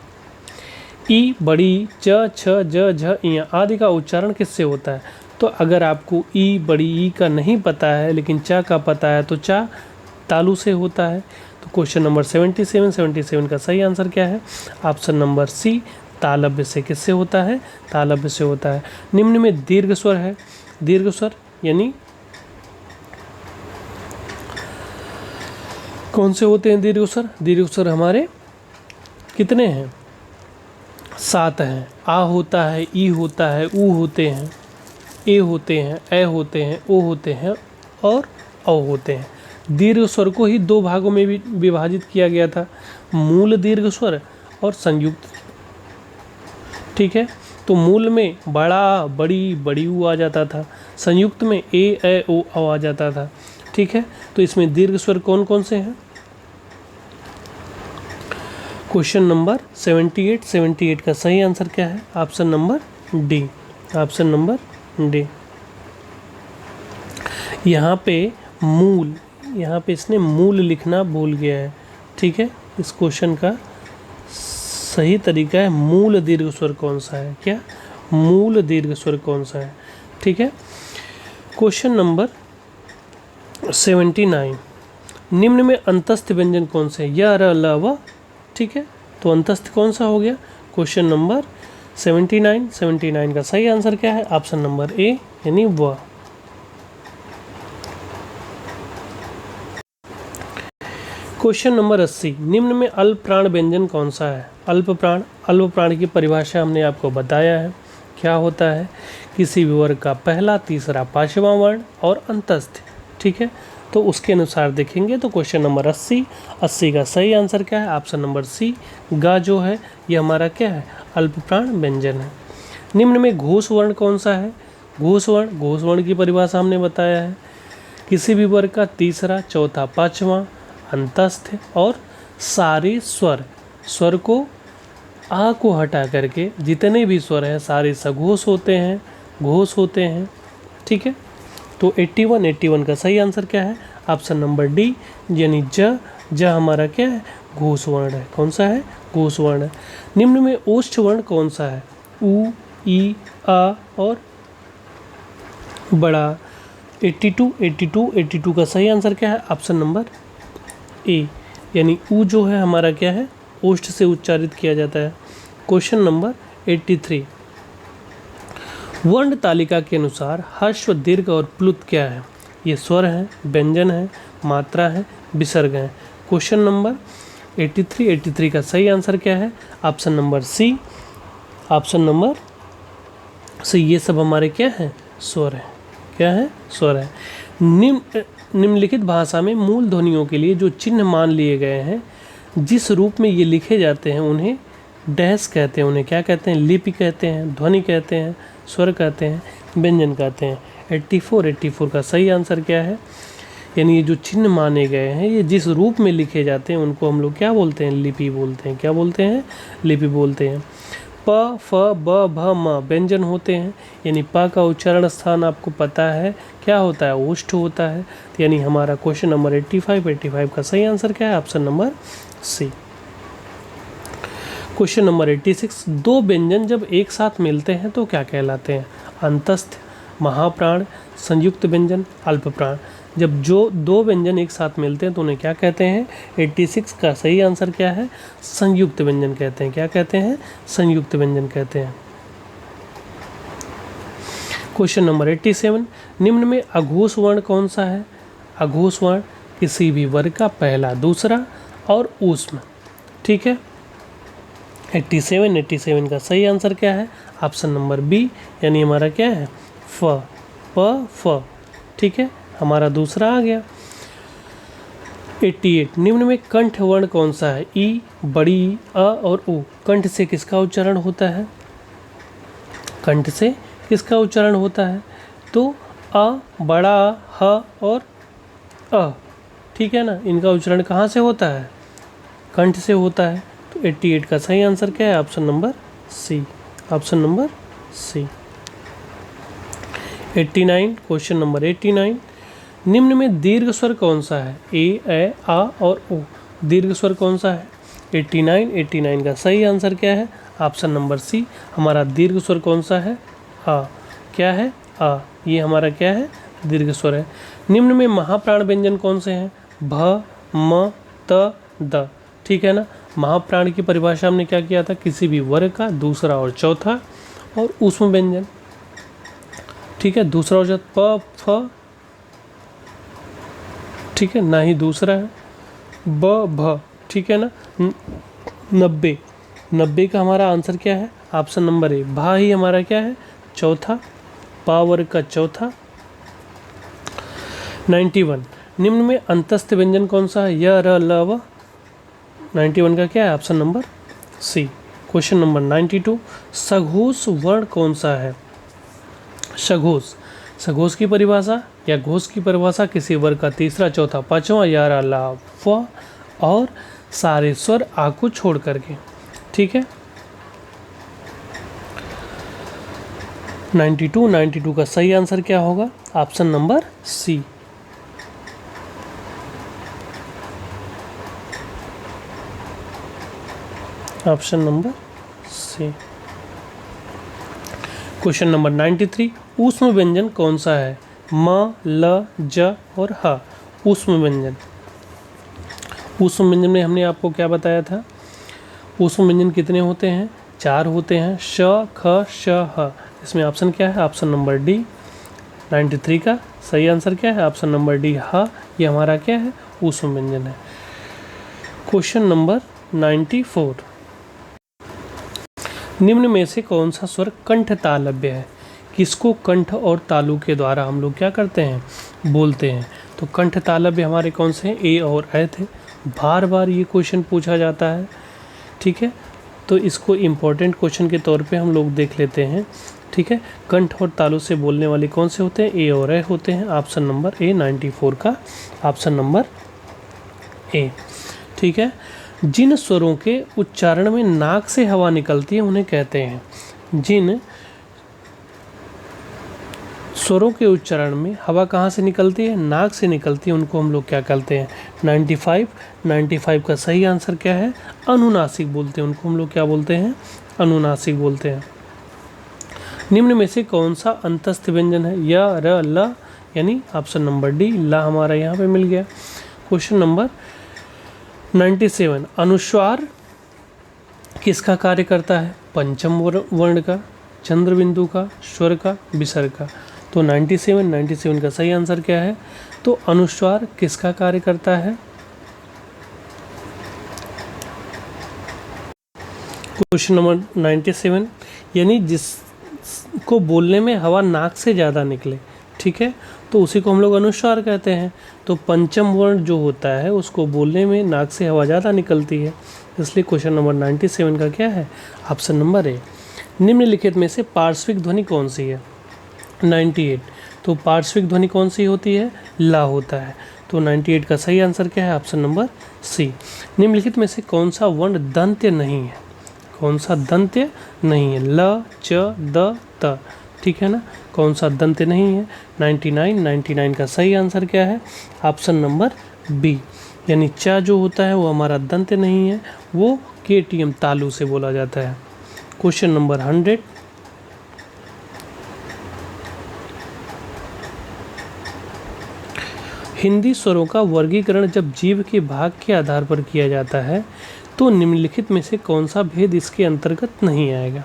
ई, बड़ी, च, छ, ज, झ, इया आदि का उच्चारण किससे होता है? तो अगर आपको ई, बड़ी ई का नहीं पता है लेकिन चा का पता है तो चा तालु से होता है। तो क्वेश्चन नंबर 77 का सही आंसर क्या है? ऑप्शन नंबर सी, तालव्य से। किससे होता है? तालव्य से होता है। निम्न में दीर्घ स्वर है। दीर्घ स्वर यानी कौन से होते हैं दीर्घ स्वर? दीर्घ स्वर हमारे कितने हैं? 7 हैं। आ होता है, ई होता है, ऊ होते हैं, ए होते हैं, ए होते हैं, ओ होते हैं और औ होते हैं। दीर्घ स्वर को ही 2 भागों में भी विभाजित किया गया था, मूल दीर्घ स्वर और संयुक्त। ठीक है, तो मूल में बड़ा, बड़ी, बड़ी ऊ आ जाता था, संयुक्त में ए, ओ, औ आ जाता था। ठीक है, तो इसमें दीर्घ स्वर कौन कौन से हैं? क्वेश्चन नंबर 78 का सही आंसर क्या है? Option number D. Option number D. यहाँ पे इसने मूल लिखना भूल गया है। ठीक है, इस क्वेश्चन का सही तरीका है मूल दीर्घ स्वर कौन सा है? क्या मूल दीर्घ स्वर कौन सा है? ठीक है। क्वेश्चन नंबर 79, निम्न में अंतस्थ व्यंजन कौन से हैं? य, र, ल, व। ठीक है, तो अंतस्थ कौन सा हो गया? क्वेश्चन नंबर 79 का सही आंसर क्या है? ऑप्शन नंबर ए यानी व। क्वेश्चन नंबर 80, निम्न में अल्प प्राण व्यंजन कौन सा है? अल्प प्राण की परिभाषा हमने आपको बताया है। क्या होता है? किसी भी वर्ग का पहला, तीसरा, पांचवा वर्ण और अंतस्थ। ठीक है, तो उसके अनुसार देखेंगे तो क्वेश्चन नंबर 80 का सही आंसर क्या है? ऑप्शन नंबर सी, गा जो है ये हमारा क्या है? अल्प प्राण व्यंजन है। निम्न में घोष वर्ण कौन सा है? घोष वर्ण की परिभाषा हमने बताया है, किसी भी वर्ग का तीसरा, चौथा, पांचवा, अंतस्थ और सारे स्वर को आ को हटा करके जितने भी स्वर हैं सारे सघोष होते हैं, घोष होते हैं। ठीक है, तो 81 का सही आंसर क्या है? ऑप्शन नंबर डी यानी ज हमारा क्या है? घोष वर्ण है। कौन सा है? घोष वर्ण है। निम्न में ओष्ठ वर्ण कौन सा है? उ, ई, आ और बड़ा। 82 का सही आंसर क्या है? ऑप्शन नंबर ए यानी ऊ जो है हमारा क्या है? ओष्ठ से उच्चारित किया जाता है। क्वेश्चन नंबर 83, वर्ण तालिका के अनुसार ह्रस्व, दीर्घ और प्लुत क्या है? ये स्वर है, व्यंजन है, मात्रा है, विसर्ग है। क्वेश्चन नंबर 83 का सही आंसर क्या है? Option number C. Option number C, ये सब हमारे क्या हैं? स्वर हैं। क्या है, स्वर है। निम्नलिखित भाषा में मूल ध्वनियों के लिए जो चिन्ह मान लिए गए हैं, जिस रूप में ये लिखे जाते हैं उन्हें डैश कहते हैं। उन्हें क्या कहते हैं, लिपि कहते हैं, ध्वनि कहते हैं, स्वर कहते हैं, व्यंजन कहते हैं। 84 का सही आंसर क्या है, यानी ये जो चिन्ह माने गए हैं ये जिस रूप में लिखे जाते हैं उनको हम लोग क्या बोलते हैं, लिपि बोलते हैं। क्या बोलते हैं, लिपि बोलते हैं। प, फ, ब, भ, म व्यंजन होते हैं, यानी प का उच्चारण स्थान आपको पता है क्या होता है, ओष्ठ होता है। तो यानी हमारा क्वेश्चन नंबर 85 का सही आंसर क्या है, option number C. Question number 86, दो व्यंजन जब एक साथ मिलते हैं तो क्या कहलाते हैं, अंतस्थ, महाप्राण, संयुक्त व्यंजन, अल्प प्राण। जब जो दो व्यंजन एक साथ मिलते हैं तो उन्हें क्या कहते हैं, 86 का सही आंसर क्या है, संयुक्त व्यंजन कहते हैं। क्या कहते हैं, संयुक्त व्यंजन कहते हैं। क्वेश्चन नंबर 87, निम्न में अघोष वर्ण कौन सा है, अघोष वर्ण किसी भी वर्ग का पहला, दूसरा और ऊष्म। ठीक है, 87 का सही आंसर क्या है, ऑप्शन नंबर बी, यानी हमारा क्या है, फ, प, फ। ठीक है, हमारा दूसरा आ गया। 88, निम्न में कंठ वर्ण कौन सा है, ई, बड़ी ई, अ और उ। कंठ से किसका उच्चारण होता है, कंठ से किसका उच्चारण होता है, तो अ, बड़ा अ, ह और अ। ठीक है ना, इनका उच्चारण कहाँ से होता है, कंठ से होता है। तो 88 का सही आंसर क्या है, option number C, option number C. 89, question number 89, निम्न में दीर्घ स्वर कौन सा है, ए, आ और ओ। दीर्घ स्वर कौन सा है, 89 का सही आंसर क्या है, ऑप्शन नंबर सी। हमारा दीर्घ स्वर कौन सा है, आ। क्या है, आ, ये हमारा क्या है, दीर्घ स्वर है। निम्न में महाप्राण व्यंजन कौन से हैं, भ, म, त, द। ठीक है ना, महाप्राण की परिभाषा हमने क्या किया था, किसी भी वर्ग का दूसरा और चौथा और ऊष्म व्यंजन। ठीक है, दूसरा हो जाता प, फ। ठीक है, ना ही दूसरा है, ब, भ। ठीक है ना, 90 का हमारा आंसर क्या है, ऑप्शन नंबर ए, भा ही हमारा क्या है, चौथा, पा वर्ग का चौथा। 91, निम्न में अंतस्थ व्यंजन कौन सा है, य, र, ल, व। 91 का क्या है, option number C. Question number 92, सघोष वर्ण कौन सा है, सघोष। सघोष की परिभाषा या घोष की परिभाषा किसी वर्ग का तीसरा, चौथा, पांचवा, या, रा, ला, व और सारे स्वर आ को छोड़ करके। ठीक है, 92 का सही आंसर क्या होगा, option number C. Option number C. Question number 93, ऊष्म व्यंजन कौन सा है, म, ल, ज और ह। ऊष्म व्यंजन, ऊष्म व्यंजन में हमने आपको क्या बताया था, ऊष्म व्यंजन कितने होते हैं, 4 होते हैं, श, ख, श, ह। इसमें ऑप्शन क्या है, ऑप्शन नंबर डी। 93 का सही आंसर क्या है, ऑप्शन नंबर डी, ह। ये हमारा क्या है, ऊष्म व्यंजन है। क्वेश्चन नंबर 94, निम्न में से कौन सा स्वर कंठ तालव्य है, किसको कंठ और तालु के द्वारा हम लोग क्या करते हैं, बोलते हैं। तो कंठ तालव्य हमारे कौन से हैं, ए और ऐ थे। बार बार ये क्वेश्चन पूछा जाता है। ठीक है, तो इसको इम्पोर्टेंट क्वेश्चन के तौर पे हम लोग देख लेते हैं। ठीक है, कंठ और तालु से बोलने वाले कौन से होते हैं, ए और ऐ होते हैं। ऑप्शन नंबर ए, 94 का ऑप्शन नंबर ए। ठीक है, जिन स्वरों के उच्चारण में नाक से हवा निकलती है उन्हें कहते हैं, जिन स्वरों के उच्चारण में हवा कहाँ से निकलती है, नाक से निकलती है, उनको हम लोग क्या कहते हैं, 95 का सही आंसर क्या है, अनुनासिक बोलते हैं। उनको हम लोग क्या बोलते हैं, अनुनासिक बोलते हैं। निम्न में से कौन सा अंतस्थ व्यंजन है, य, र, ल, यानी ऑप्शन नंबर डी, ला हमारा यहाँ पे मिल गया। क्वेश्चन नंबर 97, अनुस्वार किसका कार्य करता है, पंचम वर्ण का, चंद्र बिंदु का, स्वर का, विसर्ग का। तो 97 का सही आंसर क्या है, तो अनुस्वार किसका कार्य करता है। क्वेश्चन नंबर 97, यानी जिसको बोलने में हवा नाक से ज़्यादा निकले, ठीक है, तो उसी को हम लोग अनुस्वार कहते हैं। तो पंचम वर्ण जो होता है उसको बोलने में नाक से हवा ज़्यादा निकलती है, इसलिए क्वेश्चन नंबर 97 का क्या है, ऑप्शन नंबर ए। निम्नलिखित में से पार्श्विक ध्वनि कौन सी है, 98। तो पार्श्विक ध्वनि कौन सी होती है, ला होता है। तो 98 का सही आंसर क्या है, ऑप्शन नंबर सी। निम्नलिखित में से कौन सा वर्ण दंत्य नहीं है, कौन सा दंत्य नहीं है, ल, च, द, त, ठीक है ना, कौन सा दंत्य नहीं है, 99 का सही आंसर क्या है, ऑप्शन नंबर बी। यानी चा जो होता है वो हमारा दंत्य नहीं है, वो KTM तालु से बोला जाता है। क्वेश्चन नंबर 100, हिंदी स्वरों का वर्गीकरण जब जीव के भाग के आधार पर किया जाता है तो निम्नलिखित में से कौन सा भेद इसके अंतर्गत नहीं आएगा।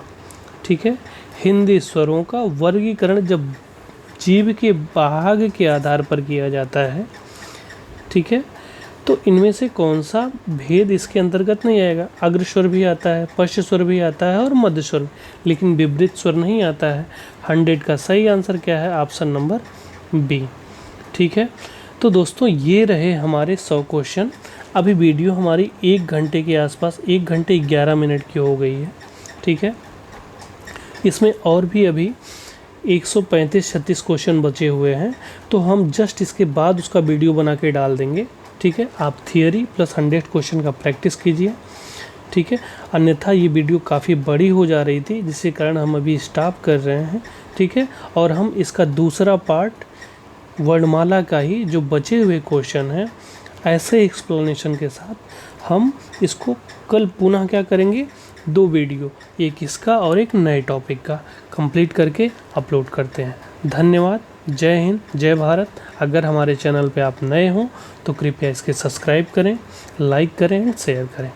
ठीक है, हिंदी स्वरों का वर्गीकरण जब जीव के भाग के आधार पर किया जाता है, ठीक है, तो इनमें से कौन सा भेद इसके अंतर्गत नहीं आएगा। अग्र स्वर भी आता है, पश्च स्वर भी आता है और मध्य स्वर, लेकिन विपरीत स्वर नहीं आता है। 100 का सही आंसर क्या है, ऑप्शन नंबर बी। ठीक है, तो दोस्तों ये रहे हमारे 100 क्वेश्चन। अभी वीडियो हमारी 1 घंटे के आसपास, 1 घंटे 11 मिनट की हो गई है। ठीक है, इसमें और भी अभी 135-36 क्वेश्चन बचे हुए हैं, तो हम जस्ट इसके बाद उसका वीडियो बना के डाल देंगे। ठीक है, आप थियरी प्लस 100 क्वेश्चन का प्रैक्टिस कीजिए। ठीक है, अन्यथा ये वीडियो काफ़ी बड़ी हो जा रही थी, जिसके कारण हम अभी स्टॉप कर रहे हैं। ठीक है, और हम इसका दूसरा पार्ट वर्णमाला का ही जो बचे हुए क्वेश्चन हैं, ऐसे एक्सप्लेनेशन के साथ हम इसको कल पुनः क्या करेंगे, 2 वीडियो, एक इसका और एक नए टॉपिक का कंप्लीट करके अपलोड करते हैं। धन्यवाद, जय हिंद, जय भारत। अगर हमारे चैनल पे आप नए हों तो कृपया इसके सब्सक्राइब करें, लाइक करें एंड शेयर करें।